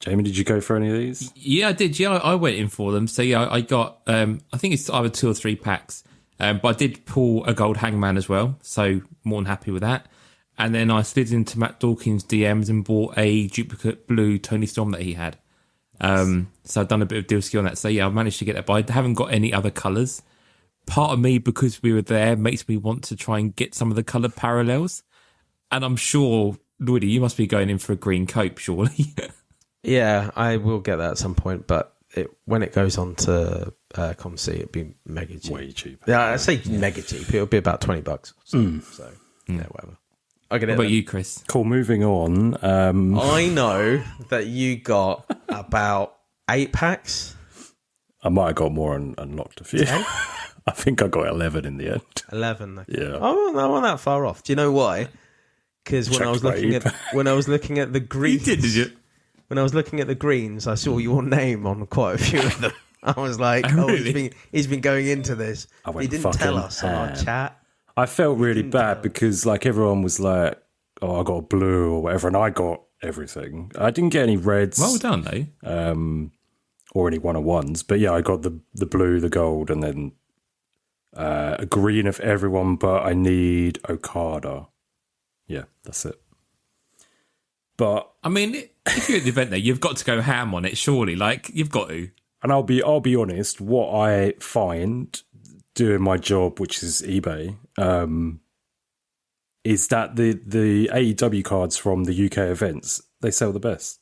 Jamie, did you go for any of these? Yeah, I did. Yeah, I went in for them. So, yeah, I got, I think it's either 2 or 3 packs. But I did pull a gold Hangman as well. So, more than happy with that. And then I slid into Matt Dawkins' DMs and bought a duplicate blue Tony Storm that he had. So I've done a bit of deal ski on that. So yeah, I've managed to get that, but I haven't got any other colours. Part of me, because we were there, makes me want to try and get some of the colour parallels. And I'm sure, Lloydie, you must be going in for a green cope, surely. Yeah, I will get that at some point, but when it goes on to ComC, it'll be mega cheap. Way cheaper. Yeah, I say mega cheap. It'll be about $20. So yeah, whatever. I get it. What about then. you, Chris? Cool, moving on. I know that you got about 8 packs. I might have got more and unlocked a few. 10? I think I got 11 in the end. 11. Okay. Yeah. I wasn't that far off. Do you know why? Because when I was looking at the greens, did you? When I was looking at the greens, I saw your name on quite a few of them. I was like, really? he's been going into this. I went He didn't tell fucking us on our ham. chat. I felt really bad because like everyone was like, oh, I got a blue or whatever, and I got everything. I didn't get any reds. Well done, though. Or any 101s. But yeah, I got the blue, the gold, and then a green of everyone, but I need Okada. Yeah, that's it. But I mean, if you're at the event there, you've got to go ham on it, surely. Like, you've got to. and I'll be honest, what I find doing my job, which is eBay, is that the AEW cards from the UK events, they sell the best.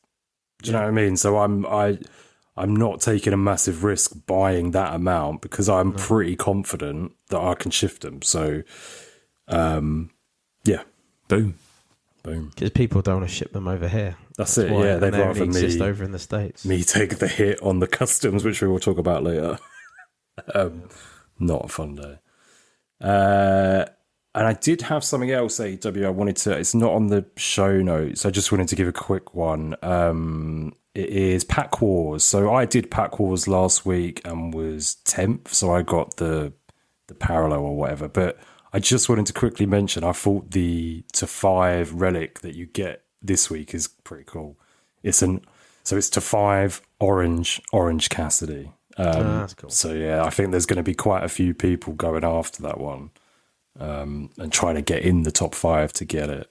Do you know what I mean? So I'm not taking a massive risk buying that amount because I'm pretty confident that I can shift them. So, yeah, Boom. boom. Because people don't want to ship them over here. That's it. why. Yeah, And they'd they rather only exist me over in the States. take the hit on the customs, which we will talk about later. Not a fun day. And I did have something else, AEW, I wanted to... It's not on the show notes. I just wanted to give a quick one. It is Pack Wars. So I did Pack Wars last week and was 10th. So I got the parallel or whatever. But I just wanted to quickly mention, I thought the to 5 relic that you get this week is pretty cool. It's to 5 Orange Cassidy. That's cool. So yeah, I think there's going to be quite a few people going after that one. And trying to get in the top 5 to get it.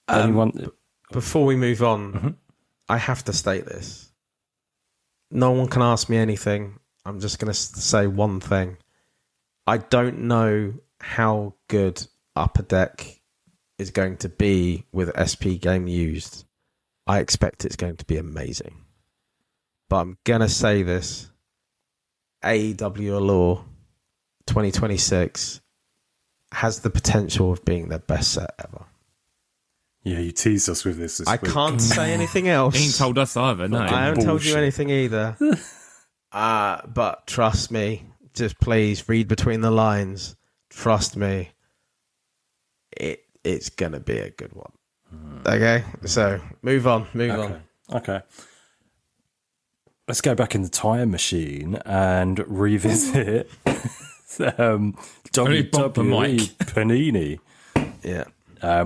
Anyone? Before we move on, I have to state this. No one can ask me anything. I'm just going to say one thing. I don't know how good Upper Deck is going to be with SP game used, I expect it's going to be amazing. But I'm going to say this. AEW Allure 2026 has the potential of being their best set ever. Yeah, you teased us with this I week. can't say anything else. He ain't told us either, no. I haven't told you Bullshit. anything either. But trust me, just please read between the lines. Trust me, it's going to be a good one. Okay, so move on. Okay. Let's go back in the time machine and revisit Only bump the WWE mic. Panini. Yeah.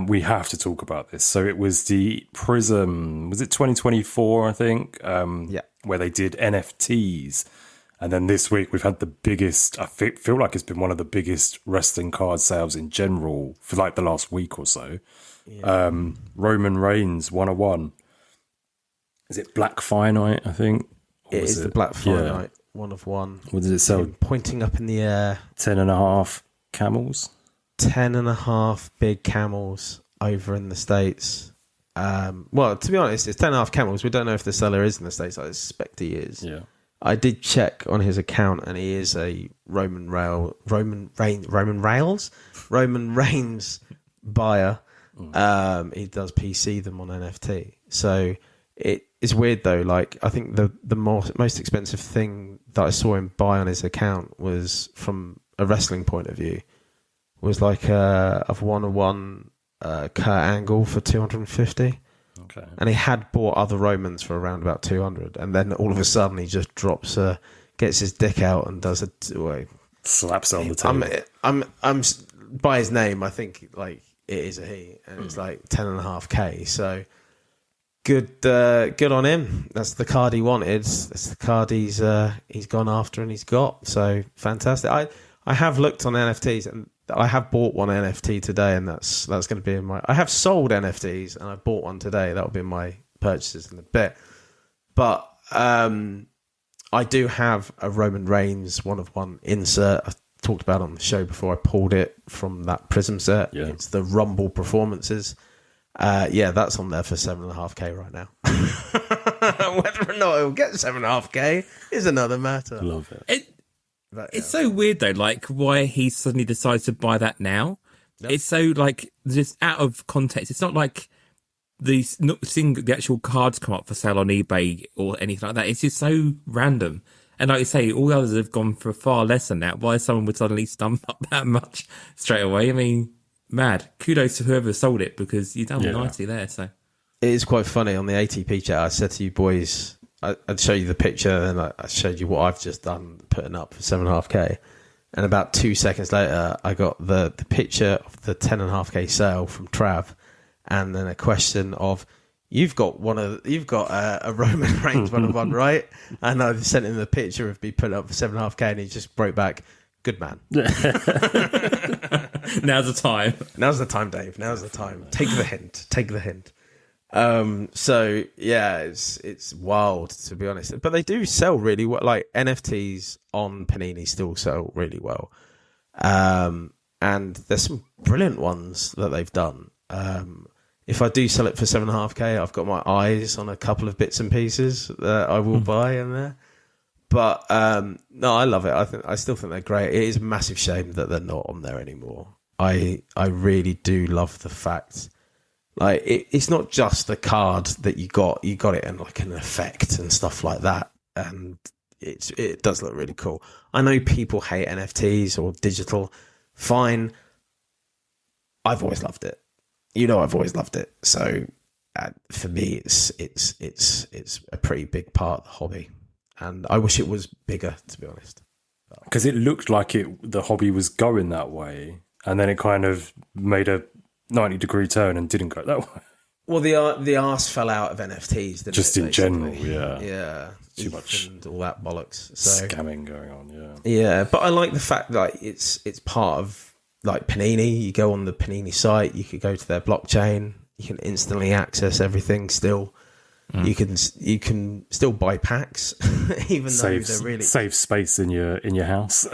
We have to talk about this. So it was the Prism, was it 2024, I think? Yeah. Where they did NFTs. And then this week we've had the biggest, I feel like it's been one of the biggest wrestling card sales in general for like the last week or so. Yeah. Roman Reigns 101. Is it Black Finite, I think? Or It was is the Black Finite, 1 of 1. What did it sell? Him pointing up in the air. 10.5 camels? 10.5 big camels over in the States. Well, to be honest, it's 10.5 camels. We don't know if the seller is in the States. I suspect he is. Yeah. I did check on his account, and he is a Roman Reigns buyer. He does PC them on NFT. So it's weird though. Like, I think the most expensive thing that I saw him buy on his account was, from a wrestling point of view, was like a 101 Kurt Angle for 250. Okay. And he had bought other Romans for around about 200, and then all of a sudden he just gets his dick out and does Slaps it on the table. I'm by his name. I think like it is a he, and it's like 10.5K. So good on him. That's the card he wanted. That's the card he's gone after and he's got. So fantastic. I have looked on NFTs, and I have bought one NFT today, and that's going to be in my. I have sold NFTs, and I bought one today. That will be in my purchases in a bit. But I do have a Roman Reigns 1 of 1 insert. I talked about it on the show before. I pulled it from that Prism set. Yeah. It's the Rumble Performances. That's on there for 7.5K right now. Whether or not it will get 7.5K is another matter. Love it. It's so weird though, like why he suddenly decides to buy that now. Yep. It's so like just out of context. It's not like not seeing the actual cards come up for sale on eBay or anything like that. It's just so random. And like you say, all the others have gone for far less than that. Why someone would suddenly stump up that much straight away? I mean, mad. Kudos to whoever sold it, because you've done nicely there. So it is quite funny. On the ATP chat, I said to you boys, I'd show you the picture, and I showed you what I've just done, putting up for 7.5K. And about 2 seconds later, I got the picture of the 10.5K sale from Trav, and then a question of, you've got a Roman Reigns 1 of 1, right? And I sent him the picture of me putting up for 7.5K, and he just wrote back, "Good man." now's the time. Now's the time, Dave. Now's the time. Take the hint. So yeah, it's wild, to be honest. But they do sell really well. Like, NFTs on Panini still sell really well. And there's some brilliant ones that they've done. If I do sell it for 7.5K, I've got my eyes on a couple of bits and pieces that I will buy in there. But no, I love it. I still think they're great. It is a massive shame that they're not on there anymore. I really do love the fact, like, it's not just the card that you got it in like an effect and stuff like that, and it does look really cool. I know people hate NFTs or digital. Fine, I've always loved it. I've always loved it. So for me, it's a pretty big part of the hobby, and I wish it was bigger, to be honest. Because it looked like the hobby was going that way, and then it kind of made a 90-degree turn and didn't go that way. Well, the arse fell out of NFTs, didn't Just it, in general, yeah. Yeah. Too much and all that bollocks. So scamming going on, yeah. yeah, but I like the fact that it's part of, like, Panini. You go on the Panini site, you could go to their blockchain, you can instantly access everything still. You can still buy packs, even though they're really save space in your house.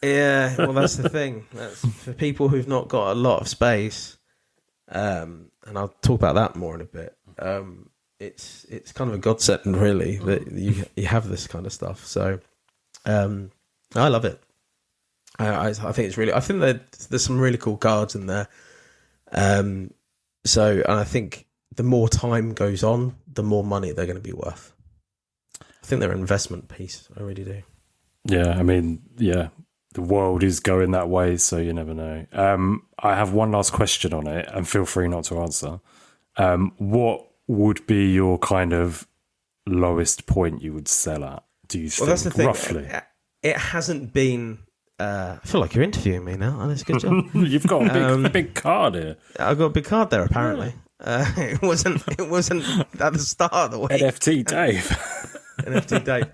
Yeah, well, that's the thing. That's for people who've not got a lot of space, and I'll talk about that more in a bit. It's kind of a godsend, really, that you have this kind of stuff. So, I love it. I think it's really. I think that there's some really cool cards in there. And I think the more time goes on, the more money they're going to be worth. I think they're an investment piece. I really do. Yeah, I mean, yeah, the world is going that way, so you never know. I have one last question on it, and feel free not to answer. What would be your kind of lowest point you would sell at? Do you think, Well, that's the thing. roughly? It hasn't been. I feel like you're interviewing me now, and it's a good job. You've got a big card here. I've got a big card there, apparently. It wasn't at the start of the week. NFT Dave. NFT Dave.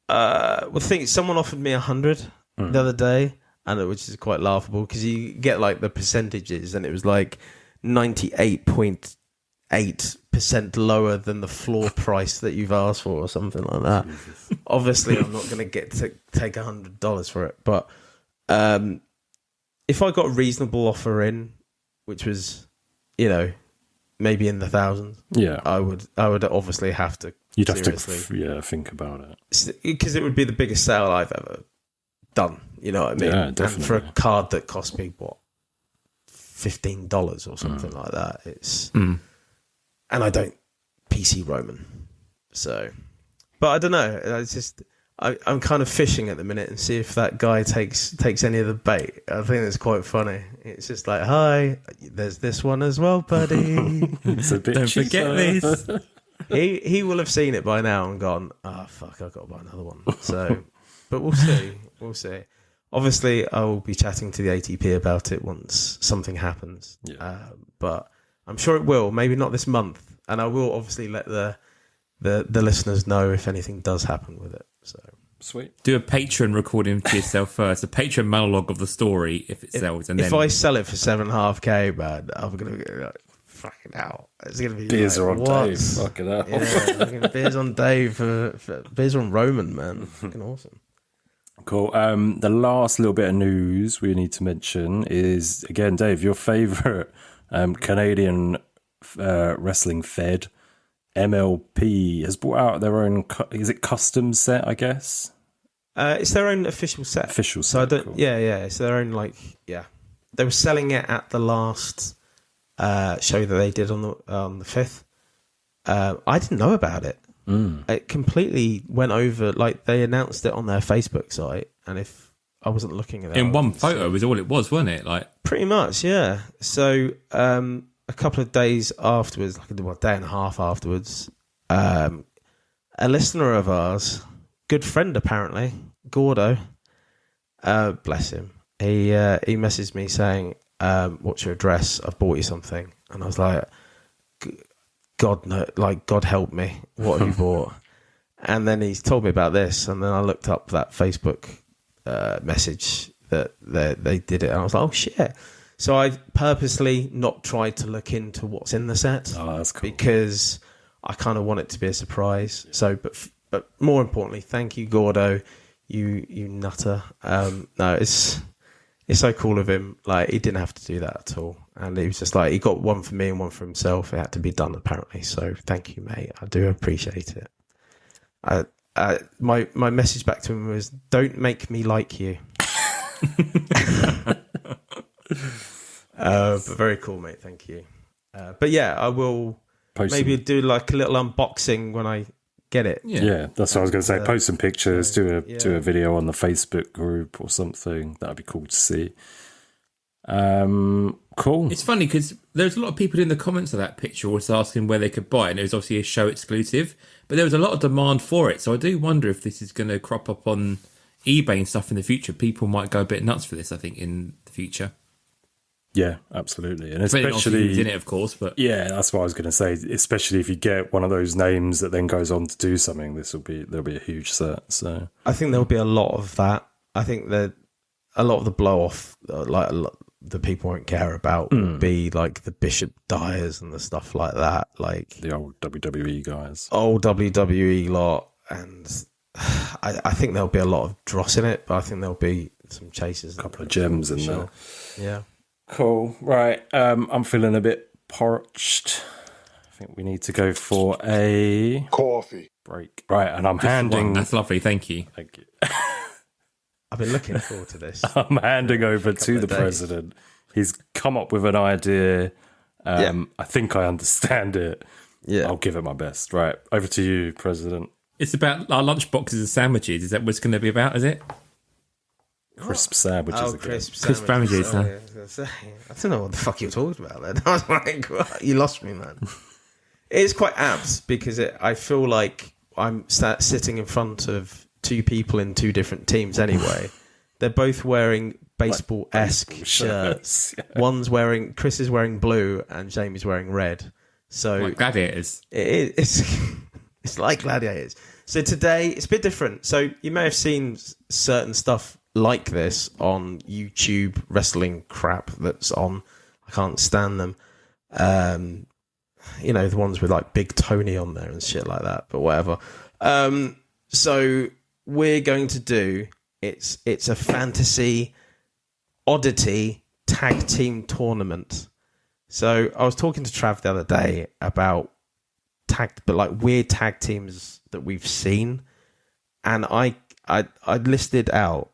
Well, the thing is, someone offered me 100 the other day, and which is quite laughable because you get like the percentages, and it was like 98.8% lower than the floor price that you've asked for, or something like that. Obviously, I'm not going to get to take $100 for it, but if I got a reasonable offer in, which was, maybe in the thousands, Yeah, I would obviously have to. you'd have to, think about it. Because it would be the biggest sale I've ever done. You know what I mean? Yeah, definitely. And for a card that cost me $15 or something like that, it's. And I don't PC Roman, so. But I don't know. It's just I'm kind of fishing at the minute and see if that guy takes any of the bait. I think it's quite funny. It's just like, hi, there's this one as well, buddy. It's a bit Don't cheaper. forget this. He will have seen it by now and gone, fuck, I've got to buy another one. So, but we'll see. We'll see. Obviously, I will be chatting to the ATP about it once something happens. Yeah. But I'm sure it will. Maybe not this month. And I will obviously let the listeners know if anything does happen with it. So Sweet. Do a Patreon recording to yourself first, a Patreon monologue of the story if it sells, and if then I sell it for 7.5K, man, I'm gonna get like, fucking hell. It's gonna be Beers like, are on what? Dave. Fucking hell. Yeah, fucking beers on Dave for beers on Roman, man. Fucking awesome. Cool. The last little bit of news we need to mention is, again, Dave, your favourite Canadian wrestling fed, MLP, has brought out their own, is it custom set, I guess? It's their own official set. Official set, So I don't. cool. Yeah. It's their own They were selling it at the last show that they did on the 5th. I didn't know about it. It completely went over. Like they announced it on their Facebook site, and if I wasn't looking at it, in one photo was all it was, wasn't it? Like pretty much, yeah. So a couple of days afterwards, like a day and a half afterwards, a listener of ours, good friend apparently, Gordo, bless him, he messaged me saying, what's your address? I've bought you something. And I was like, God, no, like, God help me. What have you bought? And then he's told me about this. And then I looked up that Facebook message that they did it. And I was like, oh, shit. So I purposely not tried to look into what's in the set. Oh, that's cool. Because I kind of want it to be a surprise. So, but more importantly, thank you, Gordo. You nutter. No, it's so cool of him. Like, he didn't have to do that at all. And he was just like, he got one for me and one for himself. It had to be done, apparently. So thank you, mate. I do appreciate it. My message back to him was, don't make me like you. But very cool, mate. Thank you. But yeah, I will maybe do like a little unboxing when I get it. Yeah, that's what I was going to say. Post some pictures, do a video on the Facebook group or something. That'd be cool to see. Cool. it's funny because there's a lot of people in the comments of that picture was asking where they could buy it, and it was obviously a show exclusive, but there was a lot of demand for it. So I do wonder if this is going to crop up on eBay and stuff in the future. People might go a bit nuts for this, I think, in the future. Yeah, absolutely. And Depending on especially who's in it, of course, but yeah, that's what I was going to say. Especially if you get one of those names that then goes on to do something, there'll be a huge set. So I think there'll be a lot of that. I think that a lot of the blow off, like the people won't care about, will be like the Bishop Dyers and the stuff like that, like the old WWE guys. old WWE lot, and I think there'll be a lot of dross in it, but I think there'll be some chases. A couple of gems in there. Yeah. Cool. Right. I'm feeling a bit parched. I think we need to go for a coffee break. Right, and I'm handing. That's lovely. Thank you. Thank you. I've been looking forward to this. I'm handing over to the president. He's come up with an idea. I think I understand it. Yeah. I'll give it my best. Right. Over to you, President. It's about our lunch boxes and sandwiches. Is that what it's going to be about, is it? Crisp sandwiches again. Crisp sandwiches, huh? I don't know what the fuck you're talking about then. I was like, what? You lost me, man. It's quite apt because I feel like I'm sitting in front of two people in two different teams anyway. They're both wearing baseball-esque shirts. Yeah. Chris is wearing blue and Jamie's wearing red. So like gladiators. It's like gladiators. So today it's a bit different. So you may have seen certain stuff like this on YouTube wrestling crap that's on. I can't stand them. The ones with like Big Tony on there and shit like that, but whatever. So we're going to do it's a fantasy oddity tag team tournament. So I was talking to Trav the other day about weird tag teams that we've seen, and I listed out.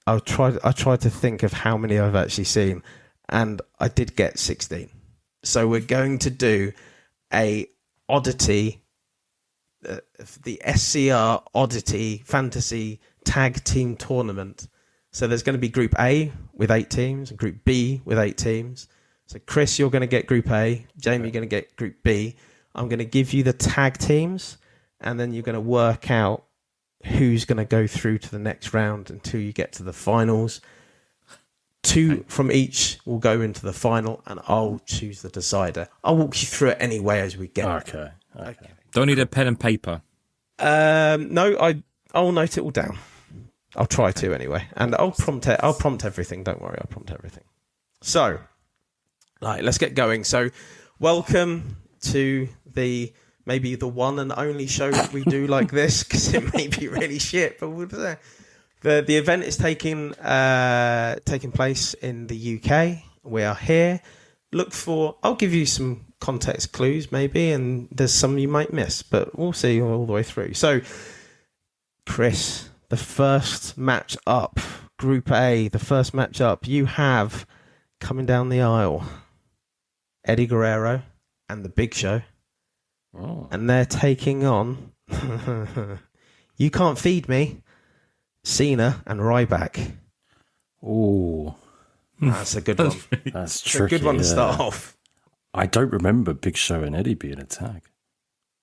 I tried to think of how many I've actually seen, and I did get 16. So we're going to do a oddity, the SCR oddity fantasy tag team tournament. So there's going to be Group A with 8 teams and Group B with 8 teams. So Chris, you're going to get Group A. Jamie, you're going to get Group B. I'm going to give you the tag teams, and then you're going to work out who's going to go through to the next round until you get to the finals. 2 from each will go into the final, and I'll choose the decider. I'll walk you through it anyway as we get. Okay. Don't need a pen and paper. No, I'll note it all down. I'll try to anyway, and I'll prompt it. I'll prompt everything. Don't worry, I'll prompt everything. So, let's get going. So, welcome to maybe the one and only show that we do like this, because it may be really shit, but we'll say. The event is taking place in the UK. We are here. I'll give you some context clues maybe, and there's some you might miss, but we'll see all the way through. So, Chris, the first match up, Group A, the first match up, you have coming down the aisle Eddie Guerrero and the Big Show. Oh. And they're taking on You Can't Feed Me, Cena and Ryback. Oh, that's a good one. That's it's tricky. a good one to start off. I don't remember Big Show and Eddie being a tag.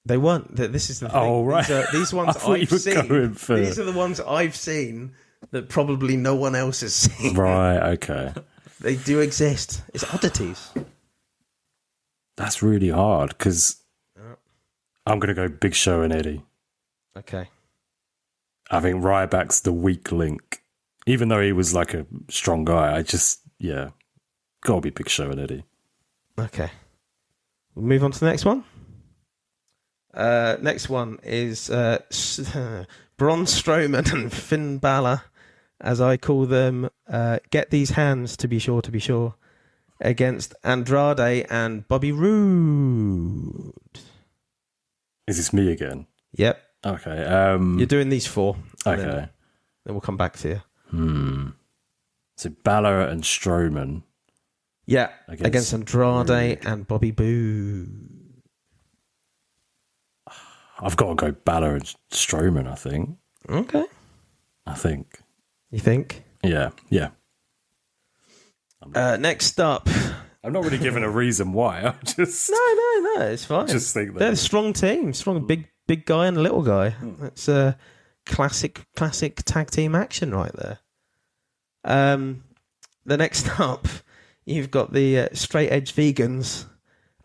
They weren't. This is the thing. Oh, right. These ones I've seen. These are the ones I've seen that probably no one else has seen. Right, okay. They do exist. It's oddities. That's really hard, because I'm going to go Big Show and Eddie. Okay. I think Ryback's the weak link. Even though he was like a strong guy, gotta be Big Show and Eddie. Okay. We'll move on to the next one. Next one is Braun Strowman and Finn Balor, as I call them. Get these hands, to be sure, against Andrade and Bobby Roode. Is this me again? Yep. Okay. You're doing these 4. Okay. Then we'll come back to you. So Balor and Strowman. Yeah. Against Andrade and Bobby Roode. I've got to go Balor and Strowman, I think. Okay. You think? Yeah. Next up. I'm not really giving a reason why. I'm just... No, it's fine. Just think that. They're a strong team. Strong, big guy and a little guy. That's a classic tag team action right there. The next up, you've got the straight edge vegans.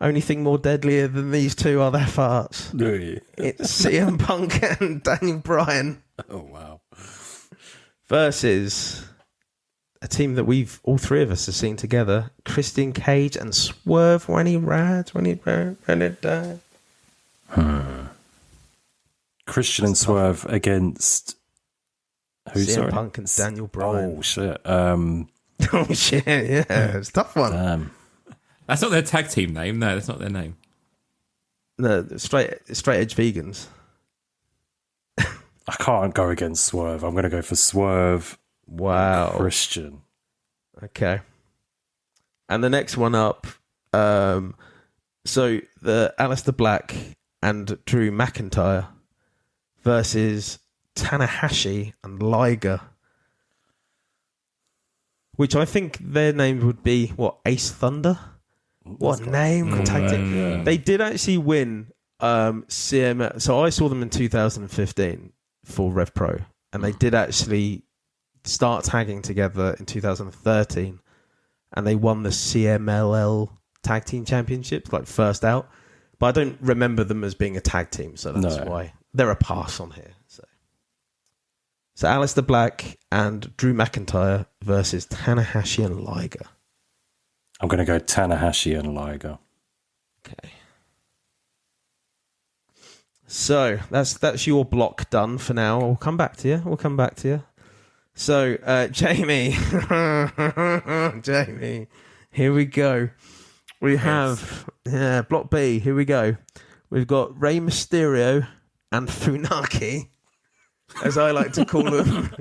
Only thing more deadlier than these two are their farts. It's CM Punk and Daniel Bryan. Oh, wow. Versus a team that all 3 of us have seen together. Christian Cage and Swerve when he died. Christian and Swerve against who? CM Sorry, Punk and Daniel Bryan. Oh shit! Oh shit! Yeah, it's a tough one. That's not their tag team name. No, that's not their name. No, straight edge vegans. I can't go against Swerve. I'm going to go for Swerve. Wow. Christian. Okay. And the next one up, so the Aleister Black and Drew McIntyre versus Tanahashi and Liger, which I think their names would be, Ace Thunder? What name? Tag team. Yeah. They did actually win CM. So I saw them in 2015 for Rev Pro, and they did actually start tagging together in 2013, and they won the CMLL Tag Team Championships, like first out. But I don't remember them as being a tag team, so that's why they're a pass on here. So Aleister Black and Drew McIntyre versus Tanahashi and Liger. I'm going to go Tanahashi and Liger. Okay. So that's your block done for now. We'll come back to you. So Jamie, here we go. We have block B. Here we go. We've got Rey Mysterio and Funaki, as I like to call them.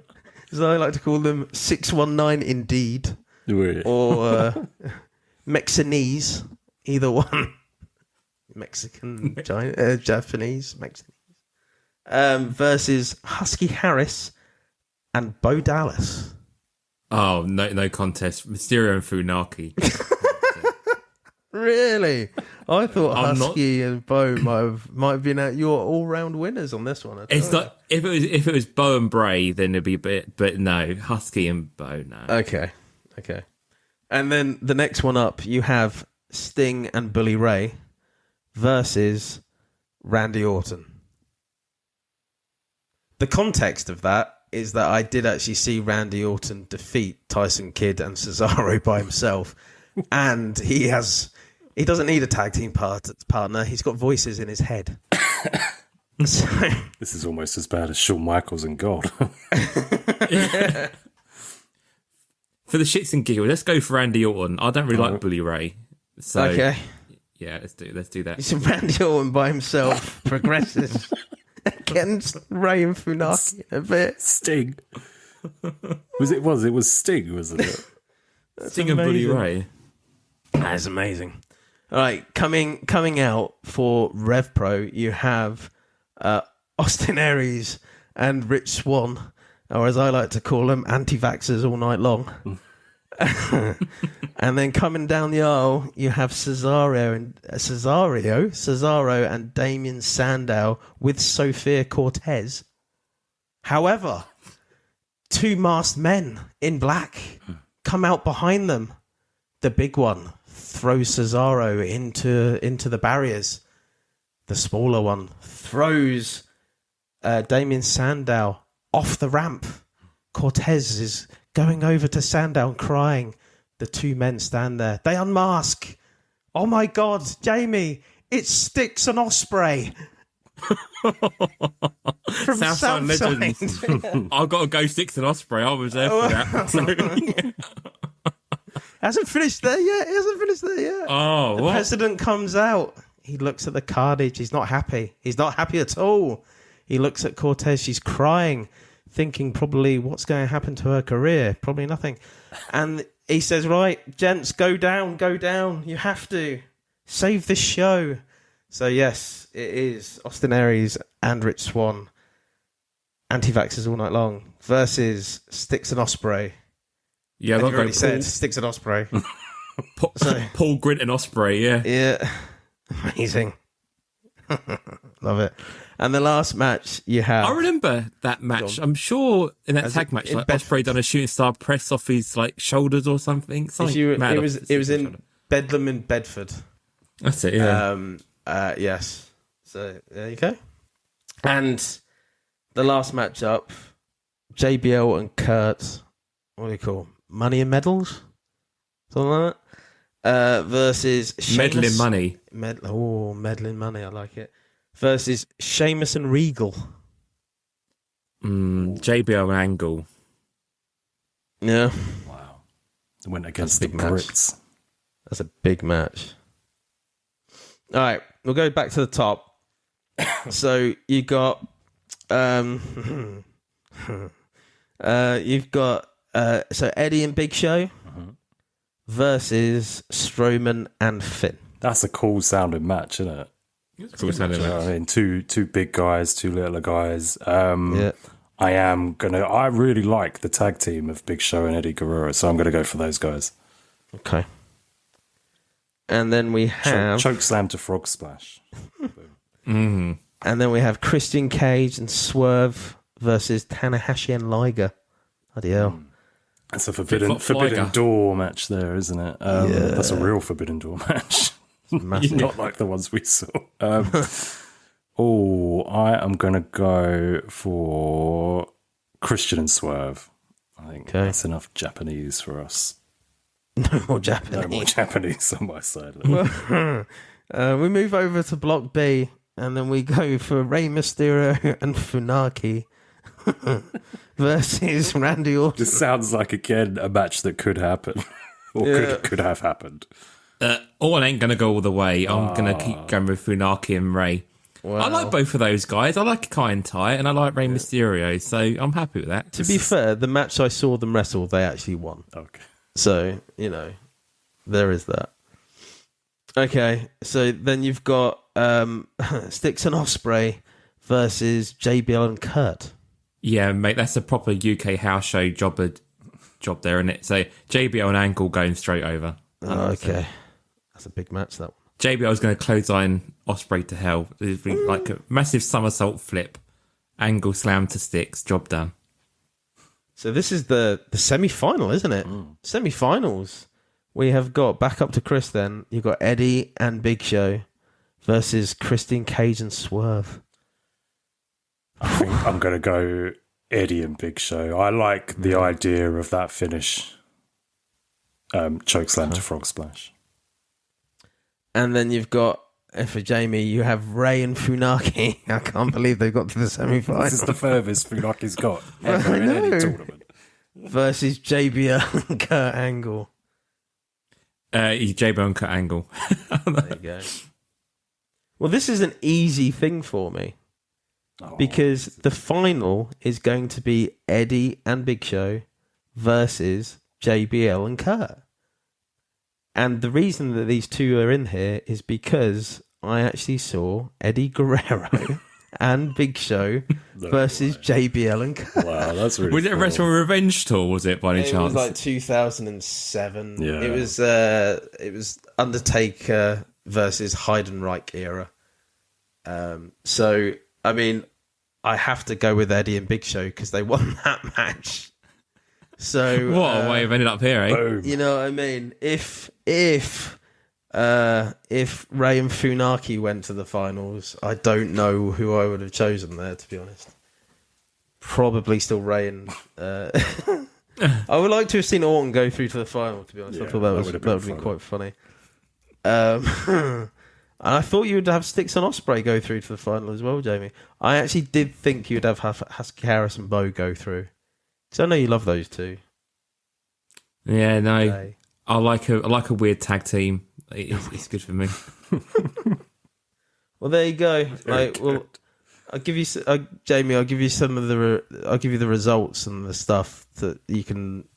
619 indeed, or Mexinese, either one. Mexican, Japanese, versus Husky Harris and Bo Dallas. Oh, no contest. Mysterio and Funaki. Really? I thought Husky and Bo might have been your all-round winners on this one. It's not. If it was Bo and Bray, then it'd be a bit. But no, Husky and Bo. No. Okay. And then the next one up, you have Sting and Bully Ray versus Randy Orton. The context of that is that I did actually see Randy Orton defeat Tyson Kidd and Cesaro by himself, and he doesn't need a tag team partner. He's got voices in his head. So, this is almost as bad as Shawn Michaels and God. yeah. For the shits and giggles, let's go for Randy Orton. I don't really like Bully Ray. So, okay. Yeah, let's do that. So Randy Orton by himself progresses against Ray and Funaki a bit. Sting. It was Sting, wasn't it? Sting and Bully Ray. That's amazing. All right, coming out for Rev Pro, you have Austin Aries and Rich Swann, or as I like to call them, anti-vaxxers all night long. And then coming down the aisle, you have Cesaro and Damien Sandow with Sophia Cortez. However, two masked men in black come out behind them. The big one throws Cesaro into the barriers. The smaller one throws Damien Sandow off the ramp. Cortez is going over to Sandow and crying. The two men stand there. They unmask. Oh my God, Jamie, it's Styx and Ospreay. From Southside Legends. I've got to go Styx and Ospreay. I was there for that. Hasn't finished there yet. Oh, the what? president comes out. He looks at the carnage. He's not happy. He's not happy at all. He looks at Cortez. She's crying, thinking probably what's going to happen to her career. Probably nothing. And he says, right, gents, go down. You have to save this show. So yes, it is Austin Aries and Rich Swann, anti-vaxxers all night long, versus Styx and Ospreay. Yeah, I've already said Styx and Ospreay. Paul Grint and Ospreay, yeah. Yeah. Amazing. Love it. And the last match you have... I remember that match. I'm sure in that tag match, like Ospreay done a shooting star press off his shoulders or something. It was in Bedlam in Bedford. That's it, yeah. Yes. So there you go. And the last match up, JBL and Kurt, what do you call Money and Medals? Something like that. Versus Meddling Money. Meddling Money, I like it. Versus Sheamus and Regal. JBL and Angle. Yeah. Wow. They went against the That's a big match. Brits. That's a big match. All right, we'll go back to the top. So you got, you've got so Eddie and Big Show versus Strowman and Finn. That's a cool sounding match, isn't it? Cool sounding You know match. what I mean, two big guys, two little guys. Yeah. I really like the tag team of Big Show and Eddie Guerrero, so I'm gonna go for those guys. Okay. And then we have, Choke slam to frog splash. and then we have Christian Cage and Swerve versus Tanahashi and Liger. Bloody hell. That's a Flip-flop forbidden Liger. door match there, isn't it? That's a real forbidden door match. Massive. Not like the ones we saw. I am going to go for Christian and Swerve. I think Okay. that's enough Japanese for us. No more Japanese. No more Japanese on my side. We move over to Block B, and then we go for Rey Mysterio and Funaki versus Randy Orton. This sounds like, again, a match that could happen. Or could have happened. All ain't going to go all the way. I'm going to keep going with Funaki and Ray. Wow. I like both of those guys. I like Kai and Tai, and I like Rey Mysterio, so I'm happy with that. To be fair, the match I saw them wrestle, they actually won. Okay. So, you know, there is that. Okay, so then you've got Styx and Ospreay versus JBL and Kurt. Yeah, mate, that's a proper UK house show job there, isn't it? So JBL and Angle going straight over. Oh, okay. That's a big match, that one. JBL is going to clothesline Ospreay to hell. It'd be like a massive somersault flip. Angle slam to Styx. Job done. So this is the semi-final, isn't it? Semi-finals. We have got, back up to Chris then, you've got Eddie and Big Show versus Christian Cage and Swerve. I think I'm going to go Eddie and Big Show. I like the idea of that finish. Choke slam to frog splash. And then you've got, for Jamie, you have Ray and Funaki. I can't believe they got to the semi-final. This is the furthest Funaki's got ever in any tournament. Versus JBL and Kurt Angle. JBL and Kurt Angle. There you go. Well, this is an easy thing for me. Because the final is going to be Eddie and Big Show versus JBL and Kurt. And the reason that these two are in here is because I actually saw Eddie Guerrero and Big Show versus JBL and Kurt. Wow, that's really Was it a cool. Wrestle Revenge tour, was it, by any It chance? was like 2007. Yeah. It was Undertaker versus Heidenreich era. So, I mean, I have to go with Eddie and Big Show because they won that match. So What a way of ending up here, eh? Boom. you know what I mean? If Ray and Funaki went to the finals, I don't know who I would have chosen there, to be honest. Probably still Ray and... I would like to have seen Orton go through to the final, to be honest. I Yeah, thought that would would have have been been quite funny. And I thought you would have Styx and Ospreay go through to the final as well, Jamie. I actually did think you'd have Husky Harris and Bo go through. Because I know you love those two. Yeah, no. Okay. I like a weird tag team. It's good for me. Well, there you go. Very Well, I'll give you, Jamie. I'll give you I'll give you the results and the stuff that you can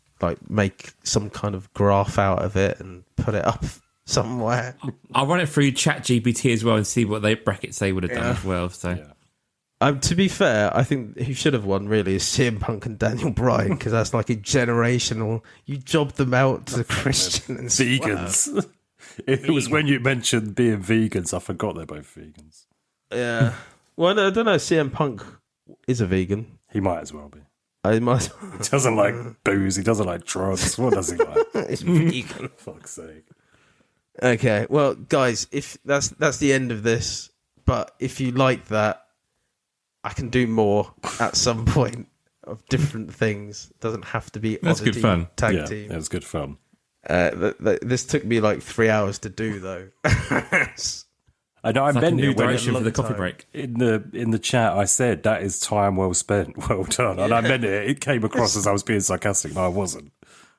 make some kind of graph out of it and put it up somewhere. I'll run it through ChatGPT as well and see what they brackets they would have done as well. So Yeah. To be fair, I think who should have won really is CM Punk and Daniel Bryan because that's like a generational. You jobbed them out to Christian and Vegans. It was when you mentioned being vegans, I forgot they're both vegans. Yeah. Well, I don't know. CM Punk is a vegan. He might as well be. I might. He doesn't like booze. He doesn't like drugs. What does he like? It's vegan. Fuck's sake. Okay. Well, guys, if that's the end of this, but if you like that, I can do more at some point of different things. It doesn't have to be That's good Oddity fun. Tag Yeah, team. it was good fun. This took me like 3 hours to do, though. I know I It's like a meant new it when direction for the long coffee time. break. in the chat. I said that is time well spent, well done, and I meant it. It came across as I was being sarcastic. No, I wasn't.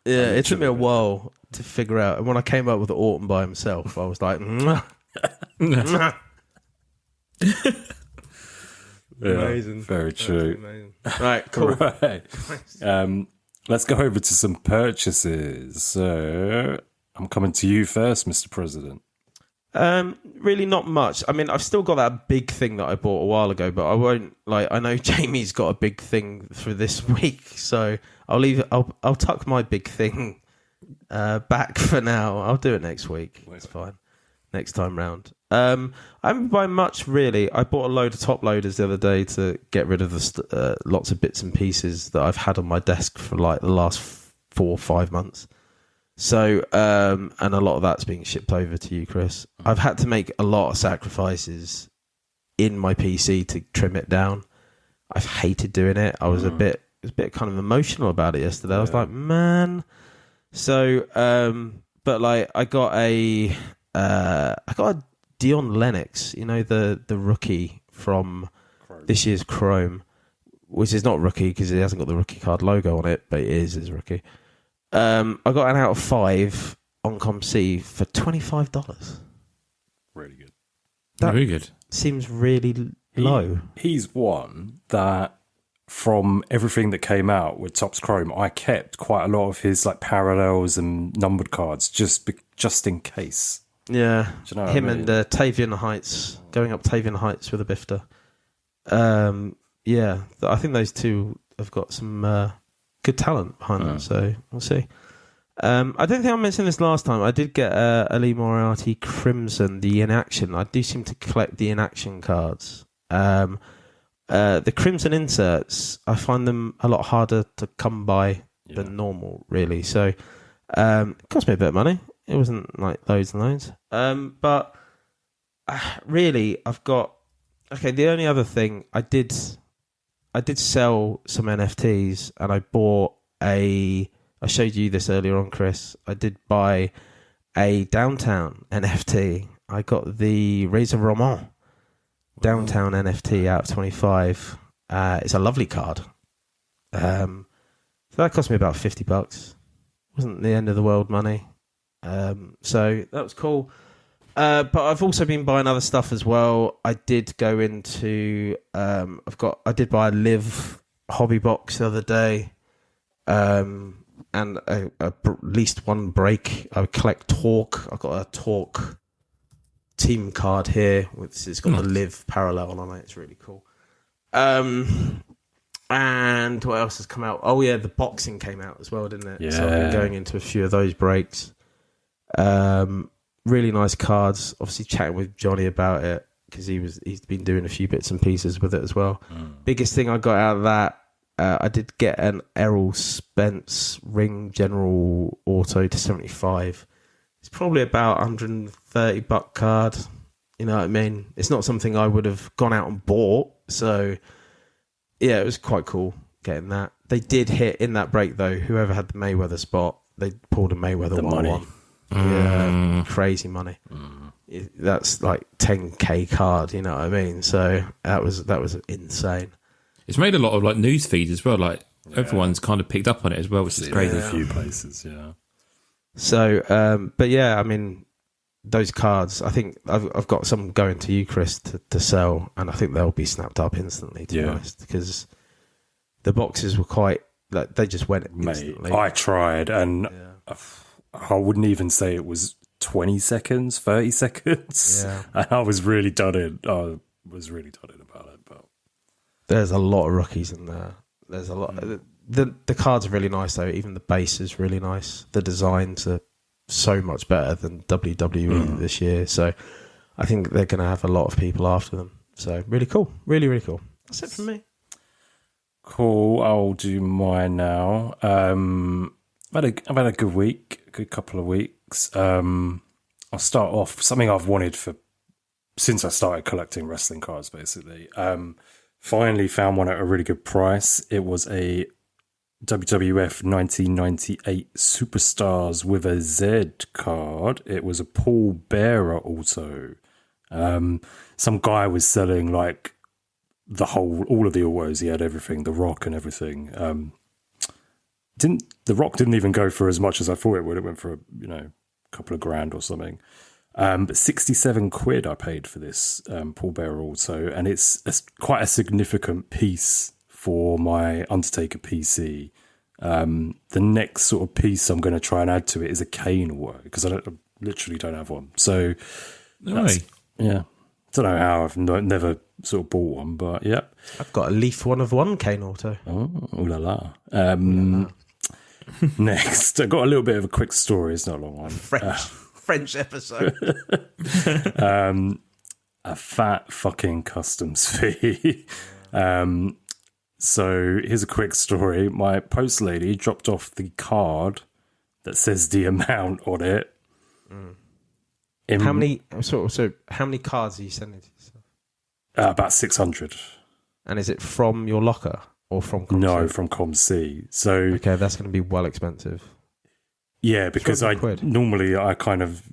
Yeah, it took me a while to figure out. And when I came up with Orton by himself, I was like, "Mwah." Amazing. Very true. Amazing. Right, cool. Right. Let's go over to some purchases. So I'm coming to you first, Mr. President. Really not much. I mean, I've still got that big thing that I bought a while ago, but I won't I know Jamie's got a big thing for this week, so I'll tuck my big thing back for now. I'll do it next week. It's fine. Next time round. I haven't bought much really. I bought a load of top loaders the other day to get rid of the lots of bits and pieces that I've had on my desk for like the last 4 or 5 months. So, and a lot of that's being shipped over to you, Chris. I've had to make a lot of sacrifices in my PC to trim it down. I've hated doing it. I was a bit kind of emotional about it yesterday. I was like, man. So, but like, I got a Dion Lennox, you know, the rookie from this year's Chrome, which is not rookie because it hasn't got the rookie card logo on it, but it is his rookie. I got an out of 5 on ComC for $25. Really good. That Very good. seems really low. He's one that from everything that came out with Topps Chrome, I kept quite a lot of his like parallels and numbered cards just in case. Yeah, Do you know what him I mean? and Tavian Heights, going up Tavian Heights with a bifter. Yeah, I think those two have got some good talent behind them, so we'll see. I don't think I mentioned this last time. I did get a Lee Moriarty Crimson, the inaction. I do seem to collect the inaction cards. The Crimson inserts, I find them a lot harder to come by than normal, really. So it cost me a bit of money. It wasn't like loads and loads. But really, I've got... Okay, the only other thing, I did sell some NFTs, and I bought I showed you this earlier on, Chris. I did buy a Downtown NFT. I got the Razor Ramon Downtown NFT out of 25. It's a lovely card. So that cost me about $50. Wasn't the end of the world money. So that was cool. But I've also been buying other stuff as well. I did go into I did buy a Live hobby box the other day, and at least one break. I collect Torque. I've got a Torque team card here. It's got the Live parallel on it. It's really cool. And what else has come out? Oh yeah, the boxing came out as well, didn't it? Yeah. So I've been going into a few of those breaks. Really nice cards. Obviously chatting with Johnny about it because he's been doing a few bits and pieces with it as well. Biggest thing I got out of that, I did get an Errol Spence Ring General Auto to 75. It's probably about $130 card. You know what I mean? It's not something I would have gone out and bought. So yeah, it was quite cool getting that. They did hit in that break though. Whoever had the Mayweather spot, they pulled a Mayweather The 1-1. money. Yeah, crazy money. That's like 10k card, you know what I mean? So that was insane. It's made a lot of like news feeds as well. Like everyone's kind of picked up on it as well, which is crazy. In a few places, yeah. So, but yeah, I mean, those cards. I think I've got some going to you, Chris, to sell, and I think they'll be snapped up instantly. To be honest, because the boxes were quite like they just went instantly. Mate, I tried, and I wouldn't even say it was 20 seconds, 30 seconds. Yeah. And I was really done in. I was really done in about it. But There's a lot of rookies in there. There's a lot. The cards are really nice though. Even the base is really nice. The designs are so much better than WWE this year. So I think they're going to have a lot of people after them. So really cool. Really, really cool. That's it from me. cool. I'll do mine now. I've had a good week, a good couple of weeks. I'll start off something I've wanted since I started collecting wrestling cards, basically. Finally found one at a really good price. It was a WWF 1998 Superstars with a Z card. It was a Paul Bearer also. Some guy was selling like all of the Autos. He had everything, the Rock and everything. The Rock didn't even go for as much as I thought it would. It went for a couple of grand or something. But 67 quid I paid for this Paul Bearer Auto, and it's quite a significant piece for my Undertaker PC. The next sort of piece I'm going to try and add to it is a Kane Auto, because I literally don't have one. So, yeah, don't know how I've never sort of bought one, but yeah. I've got a Leaf 1 of 1 Kane Auto. Oh, ooh la la. Next, I got a little bit of a quick story. It's not a long one. French episode. A fat fucking customs fee. So here's a quick story. My post lady dropped off the card that says the amount on it. How many? So how many cards are you sending to yourself? About 600. And is it from your locker or from ComC? No, from ComC. So okay, that's going to be well expensive. Yeah, because normally I kind of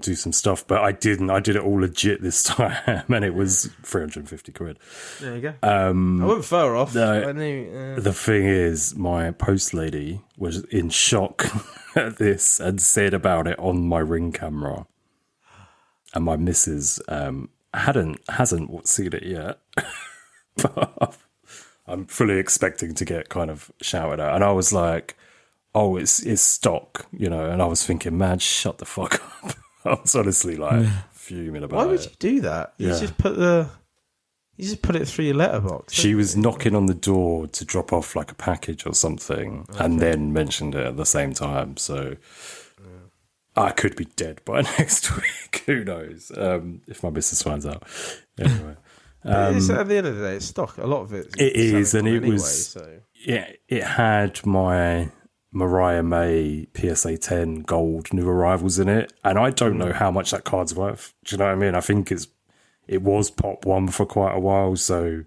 do some stuff, but I didn't. I did it all legit this time, and it was 350 quid. There you go. I went further off. I knew, The thing is, my post lady was in shock at this and said about it on my Ring camera, and my missus hasn't seen it yet, but I'm fully expecting to get kind of shouted at, and I was like, "Oh, it's stock," and I was thinking, "Man, shut the fuck up." I was honestly like fuming about it. Why would you do that? You just put it through your letterbox. She was knocking on the door to drop off like a package or something, and then mentioned it at the same time. So I could be dead by next week. Who knows? If my business finds out. Anyway, at the end of the day, it's stock. A lot of it. It is, and it anyway, was. So. Yeah, it had my Mariah May PSA 10 gold new arrivals in it, and I don't know how much that card's worth. Do you know what I mean? I think it was Pop 1 for quite a while, so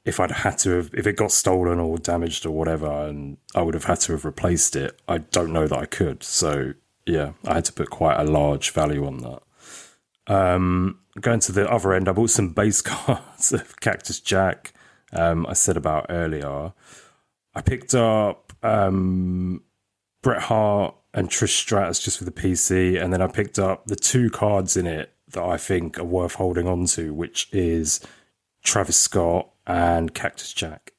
if it got stolen or damaged or whatever, and I would have had to have replaced it, I don't know that I could. So yeah, I had to put quite a large value on that. Going to the other end, I bought some base cards of Cactus Jack. I said about earlier. I picked up Bret Hart and Trish Stratus just for the PC, and then I picked up the two cards in it that I think are worth holding on to, which is Travis Scott and Cactus Jack.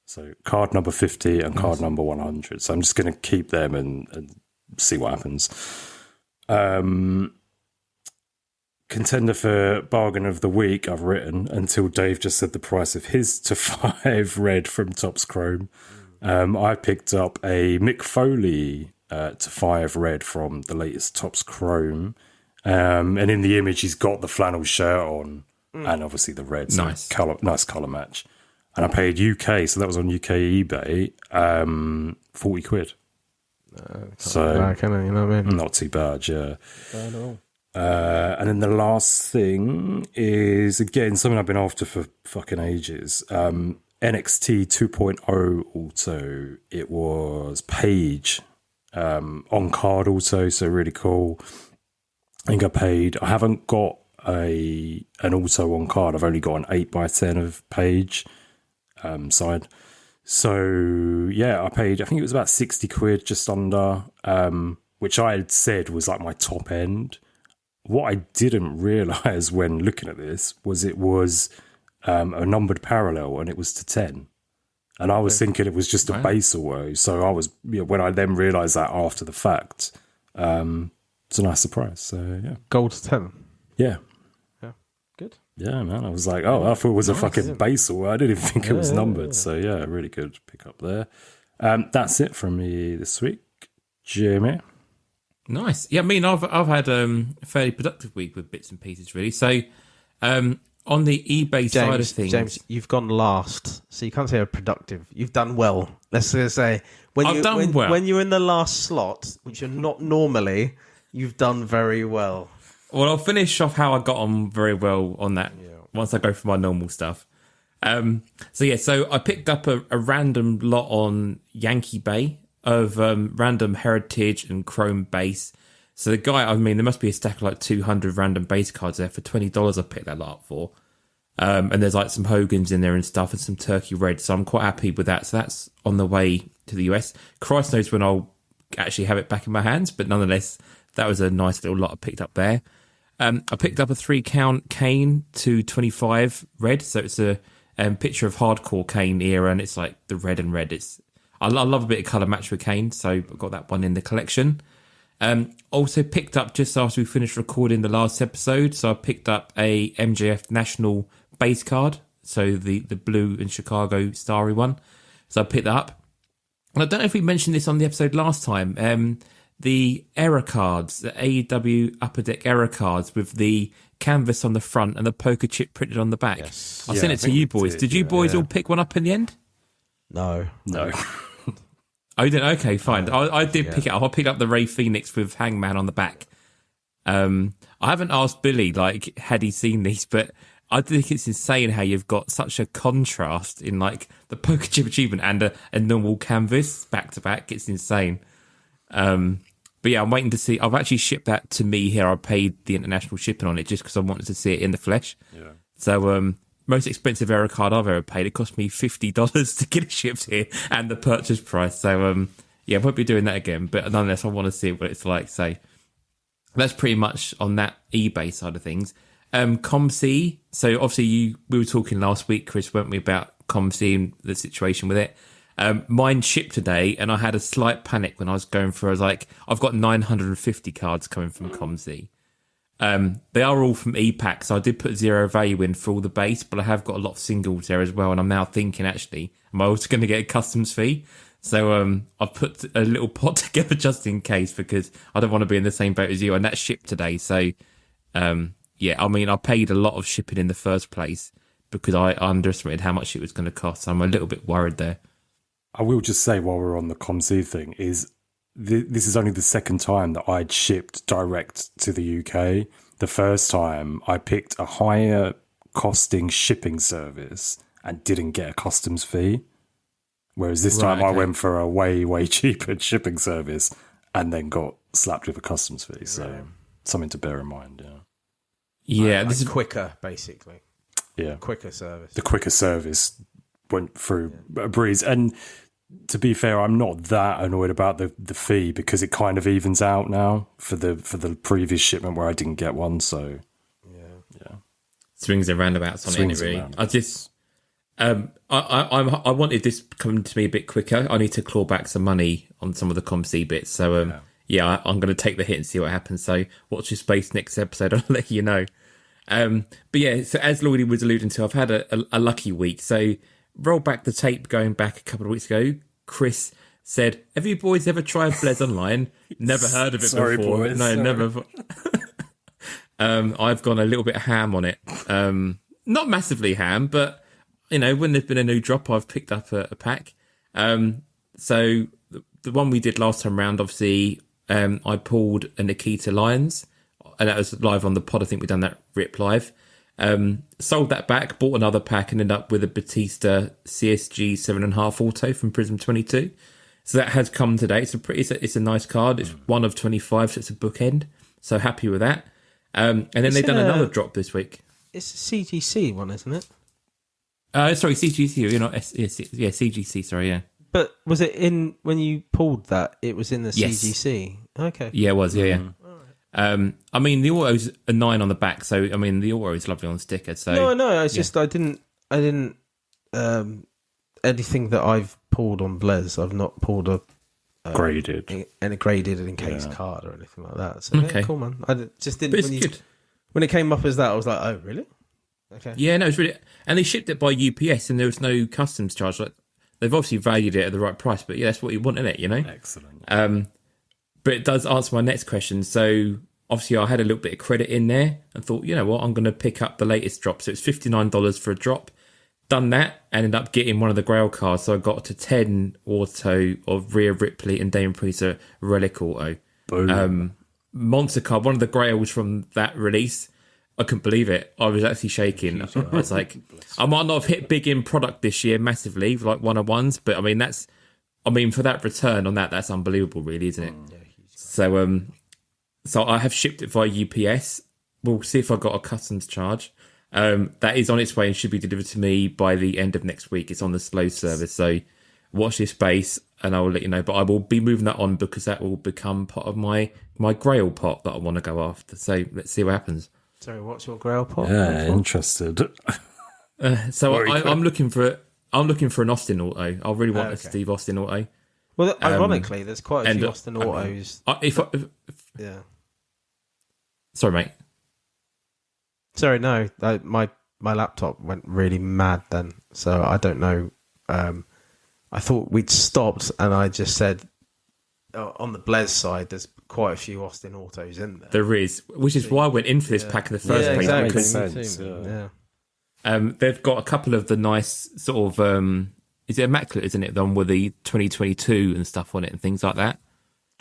So card number 50 and card number 100. So I'm just going to keep them and see what happens. Contender for bargain of the week I've written until Dave just said the price of his to 5 red from Topps Chrome. I picked up a Mick Foley to 5 red from the latest Topps Chrome. And in the image, he's got the flannel shirt on and obviously the red. So nice colour match. And I paid UK, so that was on UK eBay, 40 quid. Not too bad, yeah. Bad at all. And then the last thing is, again, something I've been after for fucking ages. NXT 2.0 Auto. It was Page on card also, so really cool. I think I haven't got an auto on card. I've only got an 8x10 of Page side. So yeah, I think it was about 60 quid, just under, which I had said was like my top end. What I didn't realise when looking at this was it was a numbered parallel, and it was to 10. And I was thinking it was just a base auto. So I was, when I then realised that after the fact, it's a nice surprise. So yeah, gold 10. Yeah, good. Yeah, man. I was like, I thought it was a fucking base auto. I didn't even think it was numbered. Yeah. So yeah, really good pick up there. That's it from me this week, Jamie. Nice. Yeah, I mean, I've had a fairly productive week with bits and pieces, really. So, on the eBay side of things, James, you've gone last, so you can't say productive. You've done well. Let's say I've done well when you're in the last slot, which you're not normally. You've done very well. Well, I'll finish off how I got on very well on that once I go for my normal stuff. So I picked up a random lot on Yankee Bay of random Heritage and Chrome base. So the guy, I mean, there must be a stack of like 200 random base cards there for $20. I picked that lot up for. And there's like some Hogans in there and stuff and some Turkey Red. So I'm quite happy with that. So that's on the way to the US. Christ knows when I'll actually have it back in my hands. But nonetheless, that was a nice little lot I picked up there. I picked up a 3-count Kane to 25 red. So it's a picture of hardcore Kane era. And it's like the red and red. I love a bit of colour match with Kane. So I've got that one in the collection. Also picked up just after we finished recording the last episode. So I picked up a MJF National base card. So the blue and Chicago starry one. So I picked that up. And I don't know if we mentioned this on the episode last time. The error cards, the AEW Upper Deck error cards with the canvas on the front and the poker chip printed on the back. Yes. I sent it to you boys. Did you boys all pick one up in the end? No. Oh, you didn't? Okay, fine. I did pick it up. I picked up the Ray Phoenix with Hangman on the back. I haven't asked Billy, like, had he seen these, but I think it's insane how you've got such a contrast in, like, the poker chip achievement and a normal canvas back to back. It's insane. But yeah, I'm waiting to see. I've actually shipped that to me here. I paid the international shipping on it just because I wanted to see it in the flesh. Yeah. So, most expensive error card I've ever paid. It cost me $50 to get it shipped here and the purchase price. So, yeah, I won't be doing that again. But nonetheless, I want to see what it's like. So that's pretty much on that eBay side of things. ComC. So obviously we were talking last week, Chris, weren't we, about ComC and the situation with it. Mine shipped today and I had a slight panic when I was going through. I was like, I've got 950 cards coming from ComC. They are all from EPack, so I did put zero value in for all the base, but I have got a lot of singles there as well, and I'm now thinking, actually, am I also going to get a customs fee? So I've put a little pot together just in case, because I don't want to be in the same boat as you, and that shipped today. So, yeah, I mean, I paid a lot of shipping in the first place because I underestimated how much it was going to cost, so I'm a little bit worried there. I will just say, while we're on the ComC thing, this is only the second time that I'd shipped direct to the UK. The first time I picked a higher costing shipping service and didn't get a customs fee. Whereas this time I went for a way, way cheaper shipping service and then got slapped with a customs fee. So something to bear in mind, yeah. Yeah, this is quicker, basically. Yeah. Quicker service. The quicker service went through a breeze. And to be fair, I'm not that annoyed about the fee because it kind of evens out now for the previous shipment where I didn't get one. So yeah, swings and roundabouts on it. Really, I just I wanted this coming to me a bit quicker. I need to claw back some money on some of the ComC bits. So yeah, I'm going to take the hit and see what happens. So watch your space next episode. I'll let you know. But yeah, so as Lloydie was alluding to, I've had a lucky week. So roll back the tape going back a couple of weeks ago. Chris said, have you boys ever tried Blez Online? Never heard of it before. Boys, no, sorry. never. I've gone a little bit ham on it. Not massively ham, but, you know, when there's been a new drop, I've picked up a pack. So the one we did last time round, obviously, I pulled a Nikita Lyons, and that was live on the pod. I think we've done that rip live. Sold that back, bought another pack, and ended up with a Batista CSG 7.5 auto from Prism 22. So that has come today. It's a nice card. It's one of 25, so it's a bookend. So happy with that. And then they've done another drop this week. It's a CGC one, isn't it? Sorry, CGC. You're not. Yeah, CGC. Sorry, yeah. But was it in when you pulled that? It was in the CGC. Okay. Yeah, it was. Yeah. I mean, the auto's a 9 on the back, so I mean, the auto is lovely on the sticker. So no. It's just I didn't. Anything that I've pulled on Blez, I've not pulled a graded in case card or anything like that. So okay, cool, man. I just didn't. When it came up as that, I was like, oh, really? Okay. Yeah, no, it's really, and they shipped it by UPS, and there was no customs charge. Like, they've obviously valued it at the right price, but yeah, that's what you want in it, you know. Excellent. But it does answer my next question. So obviously I had a little bit of credit in there and thought, you know what, I'm going to pick up the latest drop. So it's $59 for a drop. Done that, ended up getting one of the Grail cards. So I got to 10 auto of Rhea Ripley and Damon Priest, a Relic auto. Boom. Monster card, one of the Grails from that release. I couldn't believe it. I was actually shaking. I was like, I might not have hit big in product this year massively, like 101s, but I mean, for that return on that, that's unbelievable, really, isn't it? So, So I have shipped it via UPS. We'll see if I got a customs charge. That is on its way and should be delivered to me by the end of next week. It's on the slow service, so watch this space and I will let you know. But I will be moving that on because that will become part of my Grail pot that I want to go after. So let's see what happens. Sorry, what's your Grail pot? Yeah, interested. So I'm looking for an Austin auto. I really want a Steve Austin auto. Well, ironically, there's quite a few Austin autos. Yeah. Sorry, mate. Sorry, no. My laptop went really mad then, so I don't know. I thought we'd stopped, and I just said on the Blaze side, there's quite a few Austin autos in there. There is, which is why I went in for this pack in the first place. Exactly. Makes sense, They've got a couple of the nice sort of is it immaculate, isn't it? The one with the 2022 and stuff on it and things like that,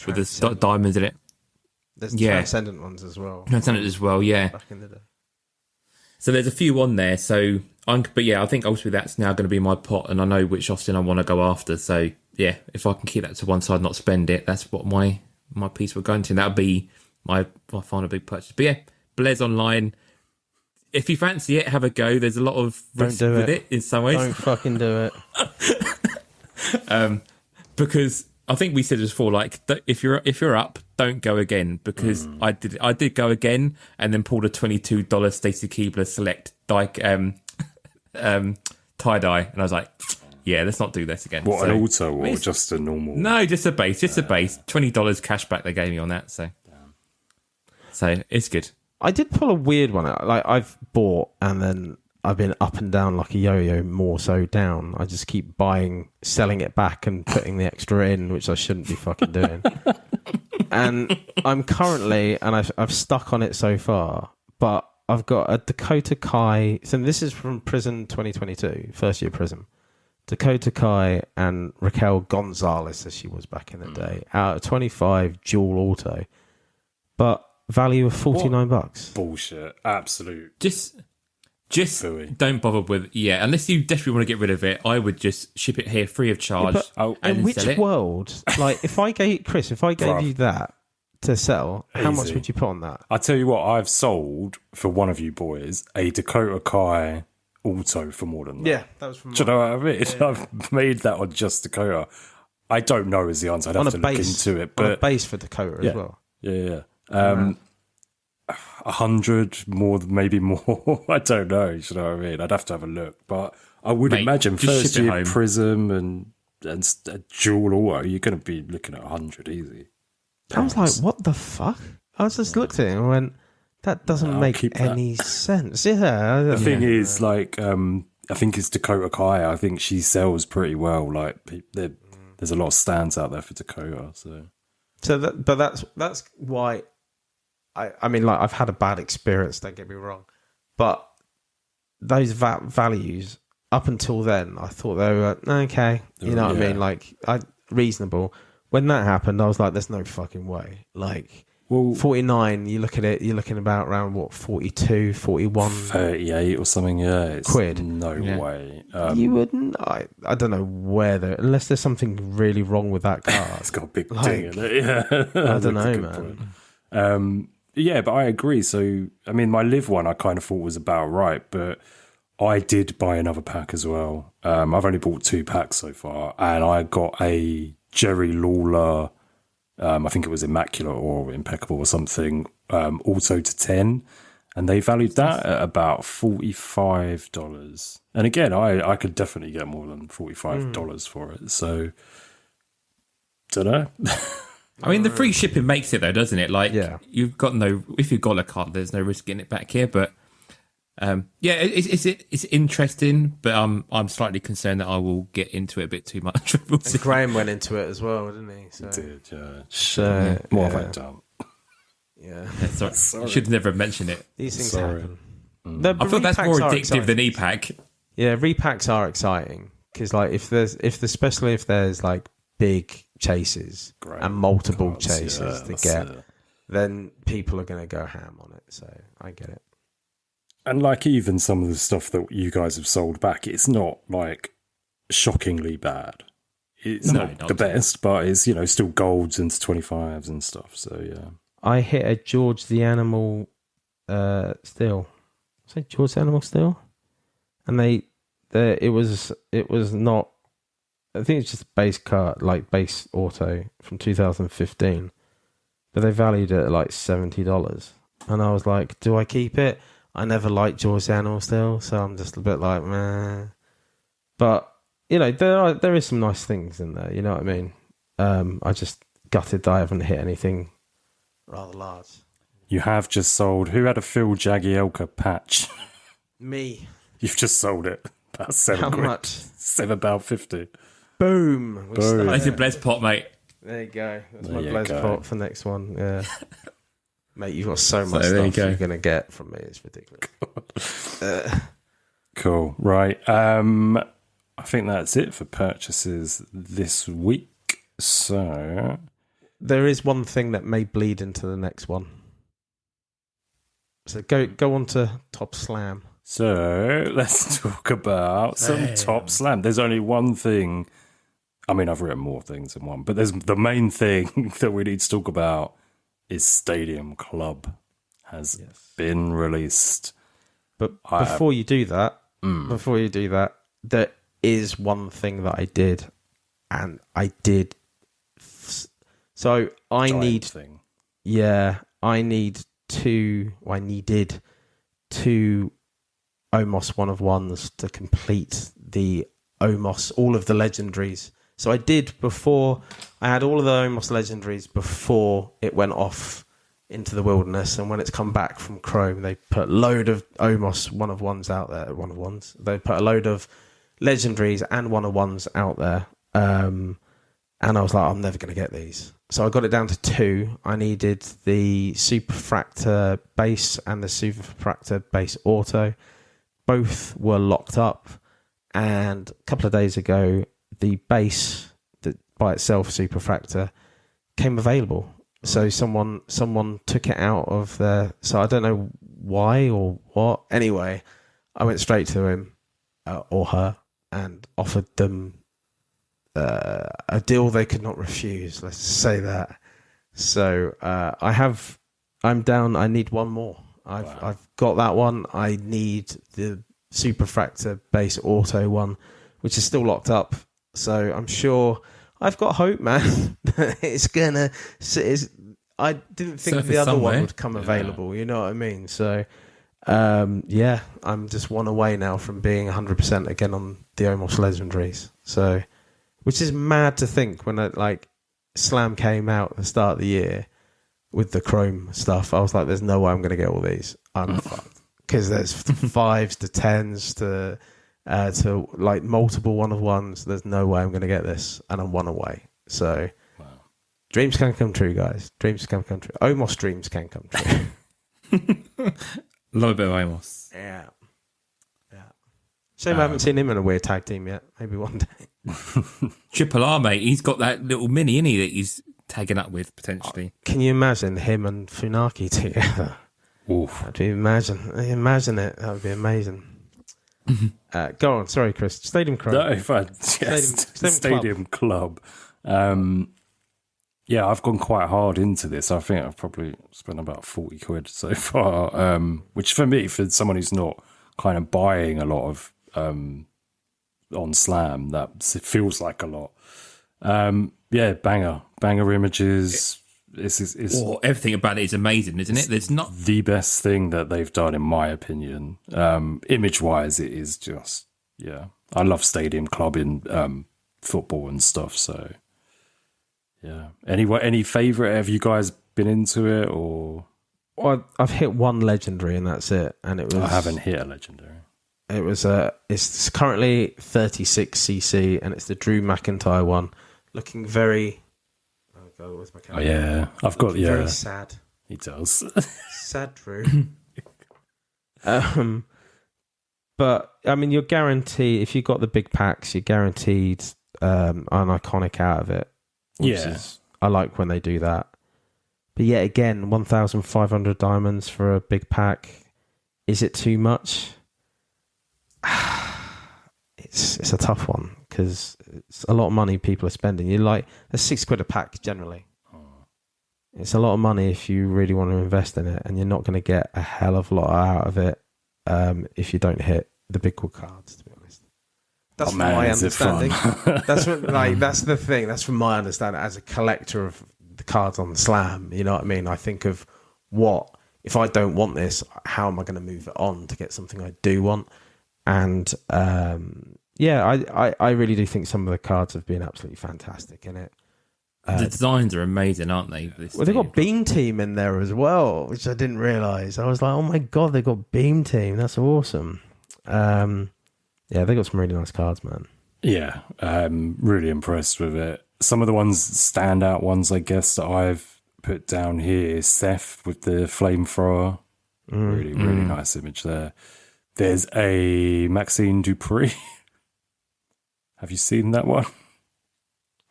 with the diamonds in it. There's transcendent ones as well. Transcendent as well, yeah. Back in the day. So there's a few on there. So I think ultimately that's now going to be my pot, and I know which Austin I want to go after. So yeah, if I can keep that to one side, not spend it, that's what my piece we're going to. That'll be my final big purchase. But yeah, Blaze Online. If you fancy it, have a go. There's a lot of risk with it in some ways. Don't fucking do it. Because I think we said this before, like if you're up, don't go again. Because I did go again and then pulled a $22 Stacey Keebler Select tie dye, and I was like, yeah, let's not do this again. What, an auto or just a normal? No, just a base. $20 cash back they gave me on that. So it's good. I did pull a weird one out. Like, I've bought and then I've been up and down like a yo-yo, more so down. I just keep buying, selling it back and putting the extra in, which I shouldn't be fucking doing. And I'm currently, and I've stuck on it so far, but I've got a Dakota Kai. So this is from Prison 2022, first year Prison. Dakota Kai and Raquel Gonzalez, as she was back in the day, out of 25 dual auto. But value of $49. Bullshit. Absolute. Just Phooey. don't bother with unless you desperately want to get rid of it. I would just ship it here free of charge. Yeah, and in which sell it. world? Like, if I gave you that to sell, how much would you put on that? I tell you what, I've sold for one of you boys a Dakota Kai auto for more than that. Yeah, that was from. Do you know what I mean? Yeah. I've made that on just Dakota. I don't know is the answer. I'd have to look into it. But on a base for Dakota as well. Yeah. 100 more, maybe more. I don't know. You know what I mean? I'd have to have a look, but I would imagine first year Prism and a dual auto, you're going to be looking at 100 easy. I was like, what the fuck? I just looked at it and went, that doesn't make any sense. Yeah. The thing is, like, I think it's Dakota Kai. I think she sells pretty well. Like, there's a lot of stands out there for Dakota. But that's why. I mean, like, I've had a bad experience, don't get me wrong, but those values up until then, I thought they were okay. You know what I mean? Like, reasonable. When that happened, I was like, there's no fucking way. Like, 49, you look at it, you're looking about around, what, 42, 41? 38 or something, yeah. It's quid. No way. You wouldn't? I don't know where unless there's something really wrong with that car. It's got a big ding in it, yeah. I don't know, man. Yeah, but I agree. So, I mean, my live one I kind of thought was about right, but I did buy another pack as well. I've only bought 2 packs so far, and I got a Jerry Lawler, I think it was Immaculate or Impeccable or something, auto to 10, and they valued that at about $45. And again, I could definitely get more than $45 for it. So, don't know. I mean, the free shipping makes it though, doesn't it? Like, you've got if you've got a card, there's no risk getting it back here. But it's interesting, but I'm slightly concerned that I will get into it a bit too much. And Graham went into it as well, didn't he? So. He did, yeah. What have I done? Yeah. Sorry. Should never have mentioned it. These things happen. I feel that's more addictive than EPack. Yeah, repacks are exciting because, like, especially if there's like big chases and multiple chases to get, then people are going to go ham on it. So I get it. And like, even some of the stuff that you guys have sold back, it's not like shockingly bad. It's not the best, but it's, still golds into 25s and stuff. So yeah. I hit a George the Animal still. Say George the Animal still, and it was not. I think it's just base cut, like base auto from 2015, but they valued it at like $70, and I was like, do I keep it? I never liked George the Animal still, so I'm just a bit like, meh. But you know, there is some nice things in there. You know what I mean? I just gutted that I haven't hit anything rather large. You have just sold. Who had a Phil Jagielka patch? Me. You've just sold it. About £7. How much? £7.50. Boom. Boom. That's a Blez pot, mate. There you go. That's There my you Blez go. pot for next one. Yeah. Mate, you've got so much there you stuff go. you're going to get from me. It's ridiculous. Cool. Right. I think that's it for purchases this week. So There is one thing that may bleed into the next one. So go on to Top Slam. let's talk about some Top Slam. There's only one thing. I mean, I've written more things than one, but there's the main thing that we need to talk about is Stadium Club has been released. But before you do that, there is one thing that I did, and I did. So I Giant need, thing. I needed two Omos 1-of-1s to complete the Omos, all of the legendaries. So I did before, I had all of the Omos legendaries before it went off into the wilderness, and when it's come back from Chrome, they put a load of Omos 1-of-1s out there. 1-of-1s. They put a load of legendaries and 1-of-1s out there. And I was like, I'm never going to get these. So I got it down to 2. I needed the Superfractor base and the Superfractor base auto. Both were locked up. And a couple of days ago, the base that by itself, Superfractor, came available. So someone took it out of there. So I don't know why or what. Anyway, I went straight to him or her and offered them a deal they could not refuse. Let's say that. So I'm down. I need one more. I've got that one. I need the Superfractor base auto one, which is still locked up. So I'm sure I've got hope, man. It's gonna. I didn't think Surface the other somewhere. one would come available. You know what I mean? So I'm just one away now from being 100% again on the Omos legendaries. So, which is mad to think when Slam came out at the start of the year with the Chrome stuff. I was like, "There's no way I'm going to get all these. I'm fucked." Because there's 5s to 10s to like multiple 1-of-1s. There's no way I'm going to get this, and I'm one away. So, dreams can come true, guys. Dreams can come true. Omos dreams can come true. Love a bit of Amos. Yeah. Shame I haven't seen him in a weird tag team yet. Maybe one day. Triple R, mate. He's got that little mini, innit, that he's tagging up with potentially. Can you imagine him and Funaki together? Oof. That'd be imagine it. That would be amazing. Go on. Sorry, Chris. Stadium Club. No, if I Stadium Club. Yeah, I've gone quite hard into this. I think I've probably spent about 40 quid so far, which for me, for someone who's not kind of buying a lot of on Slam, that feels like a lot. Banger images. It's Everything about it is amazing, isn't it? There's not the best thing that they've done, in my opinion. Image-wise, it is just, I love Stadium Club in football and stuff, so... Yeah. Any favourite? Have you guys been into it, or? Well, I've hit one legendary and that's it. And it was. I haven't hit a legendary. It was it's currently 36cc and it's the Drew McIntyre one, looking very. Oh God, where's my camera? Oh yeah, I've got Very sad. He does. Sad Drew. But I mean, you're guaranteed if you got the big packs, you're guaranteed an iconic out of it. I like when they do that. But yet again, 1,500 diamonds for a big pack. Is it too much? It's a tough one because it's a lot of money people are spending. You're like, there's £6 a pack generally. It's a lot of money if you really want to invest in it, and you're not going to get a hell of a lot out of it if you don't hit the big cards, to be honest. That's my understanding. That's the thing. That's from my understanding as a collector of the cards on the Slam. You know what I mean? I think of if I don't want this, how am I going to move it on to get something I do want? And I really do think some of the cards have been absolutely fantastic in it. The designs are amazing, aren't they? They've got Beam Team in there as well, which I didn't realise. I was like, oh my God, they've got Beam Team. That's awesome. They've got some really nice cards, man. Yeah, really impressed with it. Some of the standout ones, I guess, that I've put down here is Seth with the flamethrower. Really nice image there. There's a Maxine Dupree. Have you seen that one?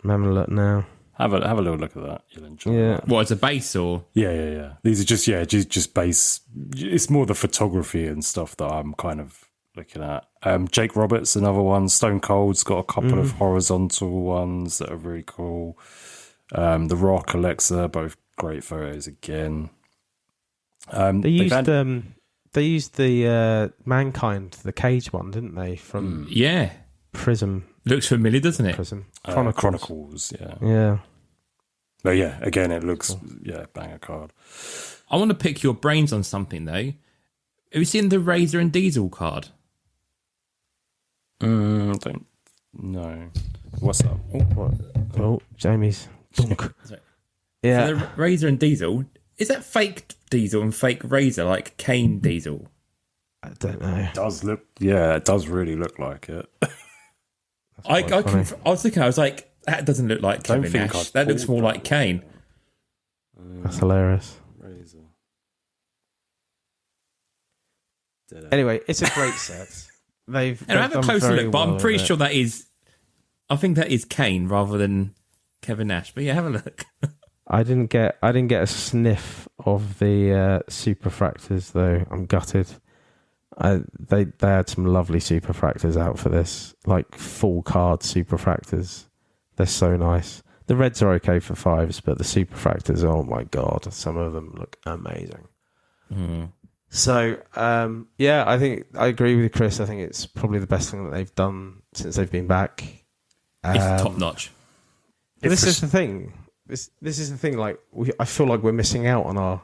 I'm having a look now. Have a little look at that. You'll enjoy Yeah. What, as a base or? Yeah. These are just base. It's more the photography and stuff that I'm kind of looking at. Jake Roberts, another one. Stone Cold's got a couple of horizontal ones that are really cool. The Rock, Alexa, both great photos again. They used the Mankind, the Cage one, didn't they? From Prism. Looks familiar, doesn't it? Prism. Chronicles, yeah. Yeah. But yeah, again, it looks, banger card. I want to pick your brains on something, though. Have you seen the Razor and Diesel card? Don't know. What's up? Oh, Jamie's dunk. Yeah. So the Razor and Diesel, is that fake Diesel and fake Razor, like Kane Diesel? I don't know. It does look, it does really look like it. I was looking, I was like, that doesn't look like Kevin Nash. That looks more like Kane. That's hilarious. Razor. Anyway, it's a great set. And I have a closer look, but I'm pretty sure that is. I think that is Kane rather than Kevin Nash. But yeah, have a look. I didn't get a sniff of the superfractors though. I'm gutted. They had some lovely superfractors out for this, like full card superfractors. They're so nice. The reds are okay for 5s, but the superfractors, oh my God, some of them look amazing. So, I think I agree with you, Chris. I think it's probably the best thing that they've done since they've been back. It's top notch. This is the thing. This is the thing. Like, I feel like we're missing out on our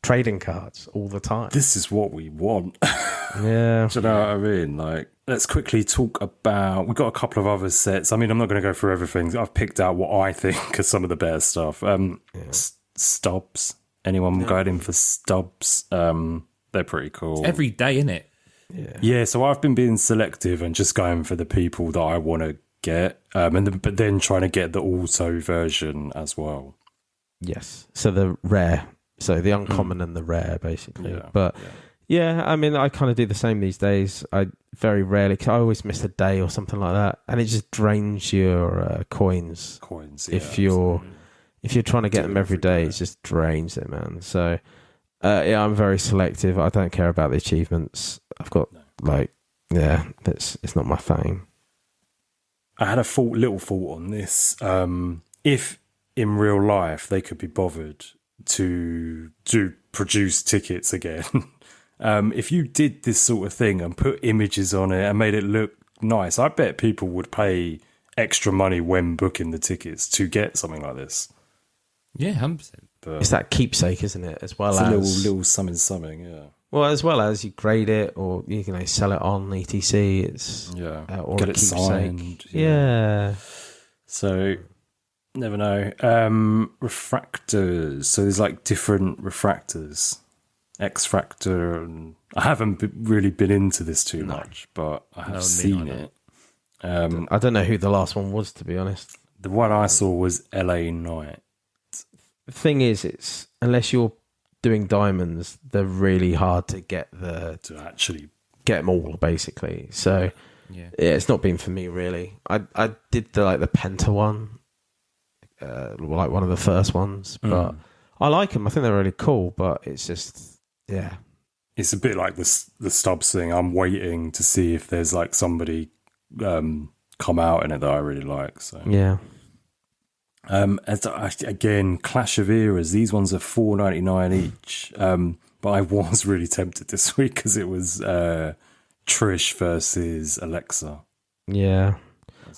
trading cards all the time. This is what we want. Yeah. Do you know what I mean? Like, let's quickly talk about. We've got a couple of other sets. I mean, I'm not going to go through everything. I've picked out what I think are some of the better stuff. Stubs. Anyone guiding for stubs? They're pretty cool. It's every day, isn't it? Yeah. So I've been being selective and just going for the people that I want to get, but then trying to get the auto version as well. Yes. So the rare. So the uncommon and the rare, basically. Yeah. I mean, I kind of do the same these days. I very rarely, cause I always miss a day or something like that, and it just drains your coins. If you're trying to get them every day, it just drains it, man. So, I'm very selective. I don't care about the achievements. I've got it's not my thing. I had a little thought on this. If in real life they could be bothered to produce tickets again, if you did this sort of thing and put images on it and made it look nice, I bet people would pay extra money when booking the tickets to get something like this. Yeah, 100%. It's that keepsake, isn't it? As well it's as a little something, yeah. Well, as well as you grade it or you can sell it on ETC. It's or get a it keepsake. signed. Yeah. So never know. Refractors. So there's like different refractors. X-Fractor. And I haven't really been into this too much, but I have seen it. I don't know who the last one was, to be honest. The one I saw was LA Knight. The thing is, it's unless you're doing diamonds, they're really hard to get to actually get them all, basically. So it's not been for me really. I did the Penta one, like one of the first ones, but I like them. I think they're really cool, but it's just it's a bit like the stubs thing. I'm waiting to see if there's like somebody come out in it that I really like. So Again, clash of eras. These ones are $4.99 each. But I was really tempted this week because it was Trish versus Alexa. Yeah,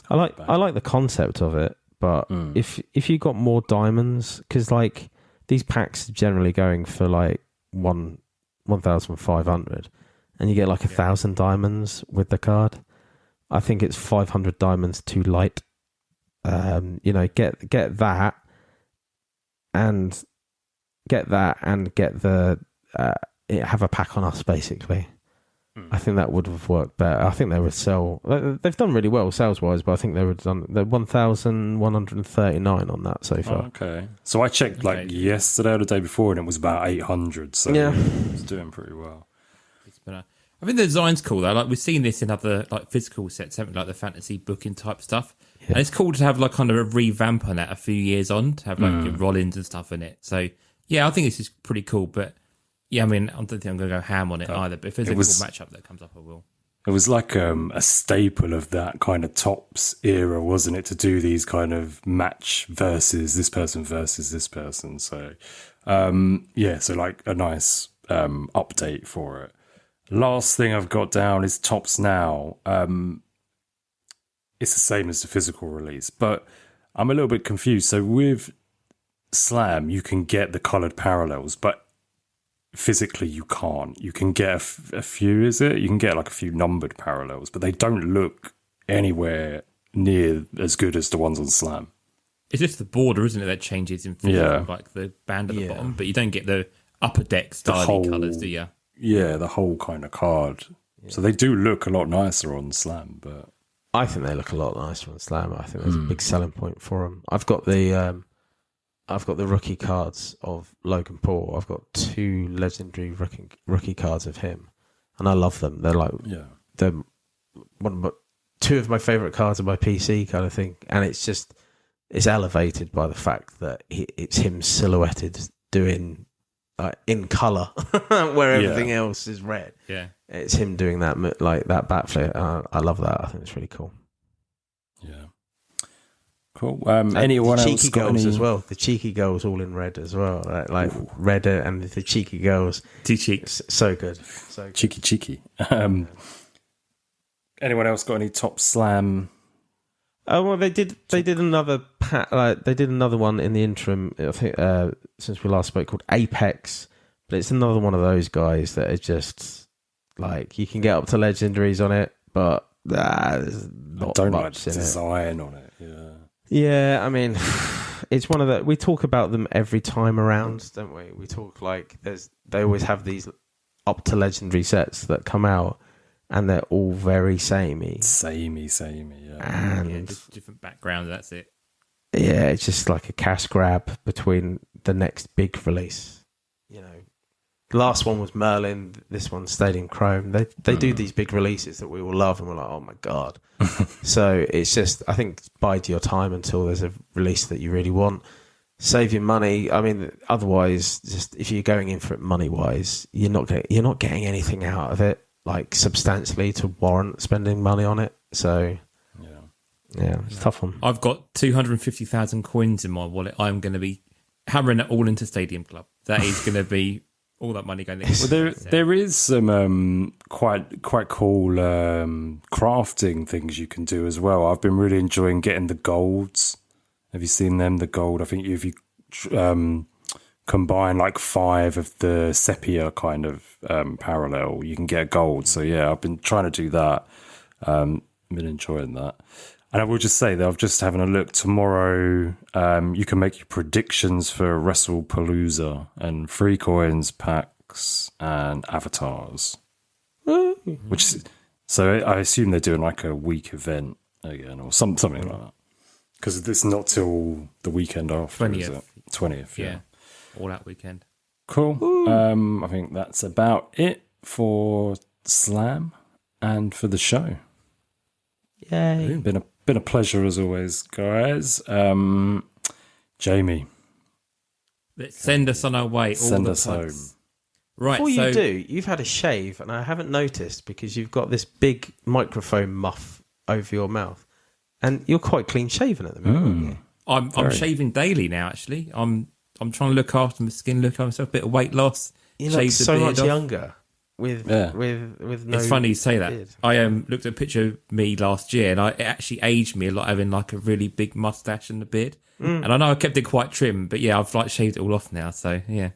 I like the concept of it, but if you got more diamonds, because like these packs are generally going for like 1,500, and you get like 1,000 diamonds with the card. I think it's 500 diamonds too light. Get that and get the have a pack on us basically. I think that would have worked better. I think they would sell. They've done really well sales wise, but I think they would have done. They're 1,139 on that so far. Oh, okay, so I checked like yesterday or the day before, and it was about 800. So yeah, it's doing pretty well. I think the design's cool though. Like we've seen this in other like physical sets, something like the fantasy booking type stuff. Yeah. And it's cool to have like kind of a revamp on that a few years on, to have like your Rollins and stuff in it. So yeah, I think this is pretty cool. But yeah, I mean, I don't think I'm going to go ham on it either. But if there's a cool matchup that comes up, I will. It was like a staple of that kind of Tops era, wasn't it? To do these kind of match versus this person versus this person. So so like a nice update for it. Last thing I've got down is Tops Now. It's the same as the physical release, but I'm a little bit confused. So with Slam, you can get the coloured parallels, but physically you can't. You can get a few, is it? You can get like a few numbered parallels, but they don't look anywhere near as good as the ones on Slam. It's just the border, isn't it, that changes in physical, like the band at the bottom, but you don't get the upper deck styling colours, do you? Yeah, the whole kind of card. Yeah. So they do look a lot nicer on Slam, but I think they look a lot nicer on Slam. I think there's a big selling point for them. I've got the rookie cards of Logan Paul. I've got 2 legendary rookie cards of him, and I love them. They're like they're one of 2 of my favorite cards on my PC kind of thing, and it's elevated by the fact that it's him silhouetted doing in color where everything else is red. Yeah, it's him doing that like that bat flip. I love that. I think it's really cool. Yeah, cool. Anyone else cheeky got girls any... as well? The cheeky girls all in red as well. Like red and the cheeky girls. 2 cheeks, so good. So good. Cheeky. Anyone else got any Top Slam? Oh well, they did another they did another one in the interim. I think since we last spoke, called Apex, but it's another one of those guys that are just like you can get up to legendaries on it, but there's not I don't much like the in design on it. Yeah, I mean, it's one of the we talk about them every time around, don't we? We talk like they always have these up to legendary sets that come out. And they're all very samey. Samey, yeah. And just different backgrounds, that's it. Yeah, it's just like a cash grab between the next big release. You know, the last one was Merlin, this one's Stadium Chrome. They do these big releases that we all love and we're like, oh my God. So it's just, I think, bide your time until there's a release that you really want. Save your money. I mean, otherwise, just if you're going in for it money-wise, you're not getting anything out of it. Like substantially to warrant spending money on it. So yeah, it's a tough one. I've got 250,000 coins in my wallet. I'm going to be hammering it all into Stadium Club. That is going to be all that money going into. Well, there is some quite cool crafting things you can do as well. I've been really enjoying getting the golds. Have you seen them? The gold. I think if you combine like 5 of the sepia kind of parallel, you can get gold. So yeah, I've been trying to do that. Been enjoying that. And I will just say that I've just having a look tomorrow. You can make your predictions for WrestlePalooza and free coins, packs, and avatars. So I assume they're doing like a week event again or something like that. Because it's not till the weekend after, 20th. Is it? 20th, yeah. All that weekend. Cool. I think that's about it for Slam and for the show. Yay. Been a pleasure as always, guys. Jamie. Send us on our way. Send us home. Right. Before you do, you've had a shave, and I haven't noticed because you've got this big microphone muff over your mouth. And you're quite clean shaven at the moment, aren't you? I'm shaving daily now. Actually, I'm trying to look after my skin, look after myself, a bit of weight loss. You look shave the so beard much off. younger with no. It's funny you say that. beard. I looked at a picture of me last year, and it actually aged me a lot, having like a really big mustache and a beard. And I know I kept it quite trim, but yeah, I've like shaved it all off now. So yeah,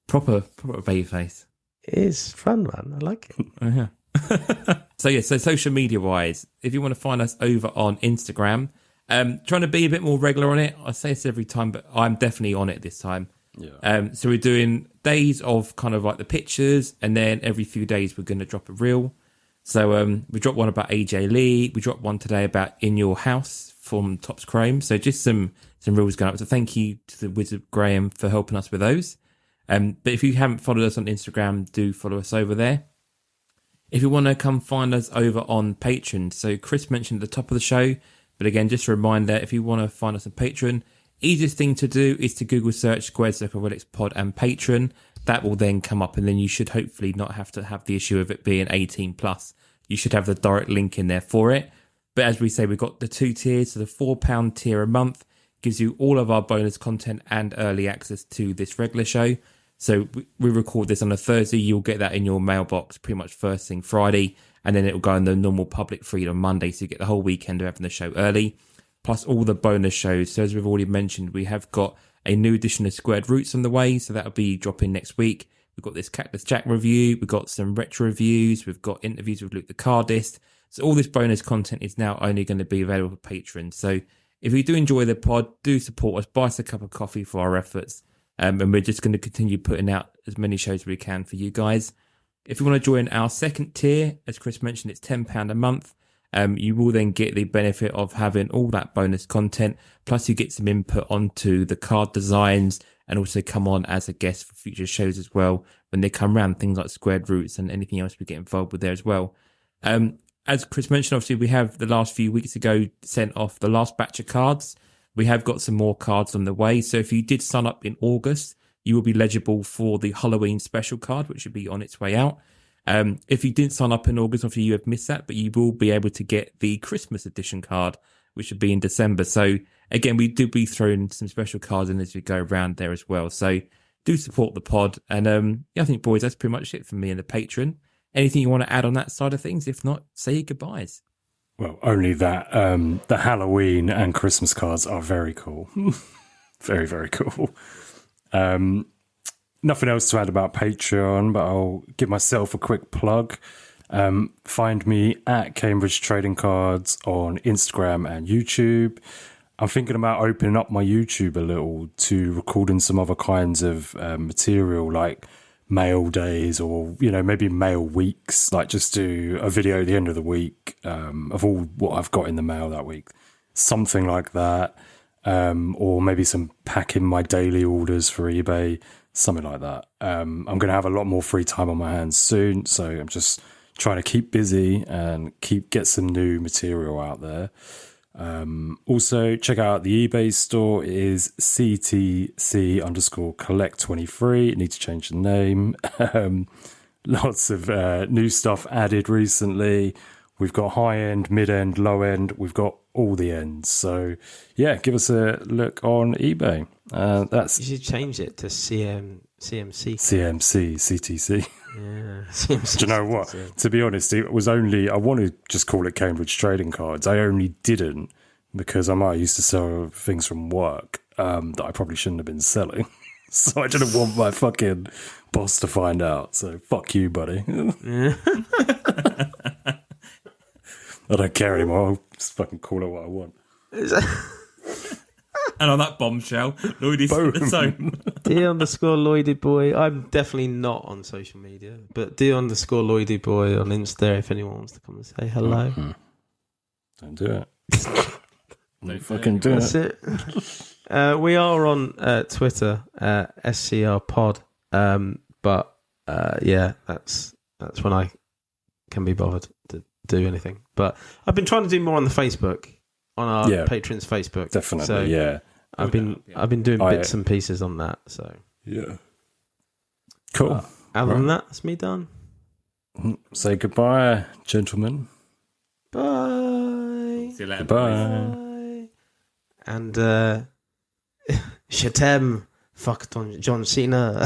proper baby face. It is fun, man. I like it. Yeah. So social media wise, if you want to find us over on Instagram, trying to be a bit more regular on it. I say this every time, but I'm definitely on it this time. Yeah. So we're doing days of kind of like the pictures, and then every few days we're going to drop a reel. So we dropped one about AJ Lee. We dropped one today about In Your House from Topps Chrome. So just some reels going up. So thank you to the Wizard Graham for helping us with those. But if you haven't followed us on Instagram, do follow us over there. If you want to come find us over on Patreon. So Chris mentioned at the top of the show, but again, just a reminder, if you want to find us on Patreon, easiest thing to do is to Google search Squared Circle Relics Pod and Patreon. That will then come up, and then you should hopefully not have to have the issue of it being 18 plus. You should have the direct link in there for it. But as we say, we've got the 2 tiers. So the £4 tier a month gives you all of our bonus content and early access to this regular show. So we record this on a Thursday. You'll get that in your mailbox pretty much first thing Friday, and then it will go in the normal public feed on Monday. So you get the whole weekend of having the show early, plus all the bonus shows. So as we've already mentioned, we have got a new edition of Squared Roots on the way. So that'll be dropping next week. We've got this Cactus Jack review. We've got some retro reviews. We've got interviews with Luke the Cardist. So all this bonus content is now only going to be available for patrons. So if you do enjoy the pod, do support us. Buy us a cup of coffee for our efforts. And we're just going to continue putting out as many shows as we can for you guys. If you want to join our second tier, as Chris mentioned, it's £10 a month. You will then get the benefit of having all that bonus content. Plus you get some input onto the card designs, and also come on as a guest for future shows as well when they come around, things like Squared Roots and anything else we get involved with there as well. As Chris mentioned, obviously we have the last few weeks ago sent off the last batch of cards. We have got some more cards on the way. So if you did sign up in August, you will be eligible for the Halloween special card, which should be on its way out. If you didn't sign up in August, obviously you have missed that, but you will be able to get the Christmas edition card, which should be in December. So again, we do be throwing some special cards in as we go around there as well. So do support the pod. And I think, boys, that's pretty much it for me and the patron. Anything you want to add on that side of things? If not, say your goodbyes. Well, only that the Halloween and Christmas cards are very cool. Very, very cool. Nothing else to add about Patreon, but I'll give myself a quick plug. Find me at Cambridge Trading Cards on Instagram and YouTube. I'm thinking about opening up my YouTube a little to recording some other kinds of material, like mail days, or maybe mail weeks, like just do a video at the end of the week of all what I've got in the mail that week, something like that, or maybe some packing my daily orders for eBay, something like that. I'm going to have a lot more free time on my hands soon, so I'm just trying to keep busy and get some new material out there. Also, check out the eBay store. It is CTC_collect23. Need to change the name. Lots of new stuff added recently. We've got high end, mid end, low end. We've got all the ends. So yeah, give us a look on eBay. That's You should change it to CMC. CTC. Yeah, CMC. Do you know what? To be honest, it was only, I want to just call it Cambridge Trading Cards. I only didn't because I might used to sell things from work that I probably shouldn't have been selling. So I didn't want my fucking boss to find out. So fuck you, buddy. I don't care anymore. I'll just fucking call it what I want. And on that bombshell, Lloydie's home. D_Lloydie boy. I'm definitely not on social media, but D_Lloydie boy on Insta if anyone wants to come and say hello. Mm-hmm. Don't do it. Don't fucking do That's it. We are on Twitter, SCR Pod. But yeah, that's when I can be bothered to do anything. But I've been trying to do more on the Facebook, on our patrons' Facebook. Definitely, so yeah. I've been doing bits and pieces on that. So yeah, cool. Other than that, that's me done. Say goodbye, gentlemen. Bye. See you later. Goodbye. Bye. And je t'aime, fuck John Cena.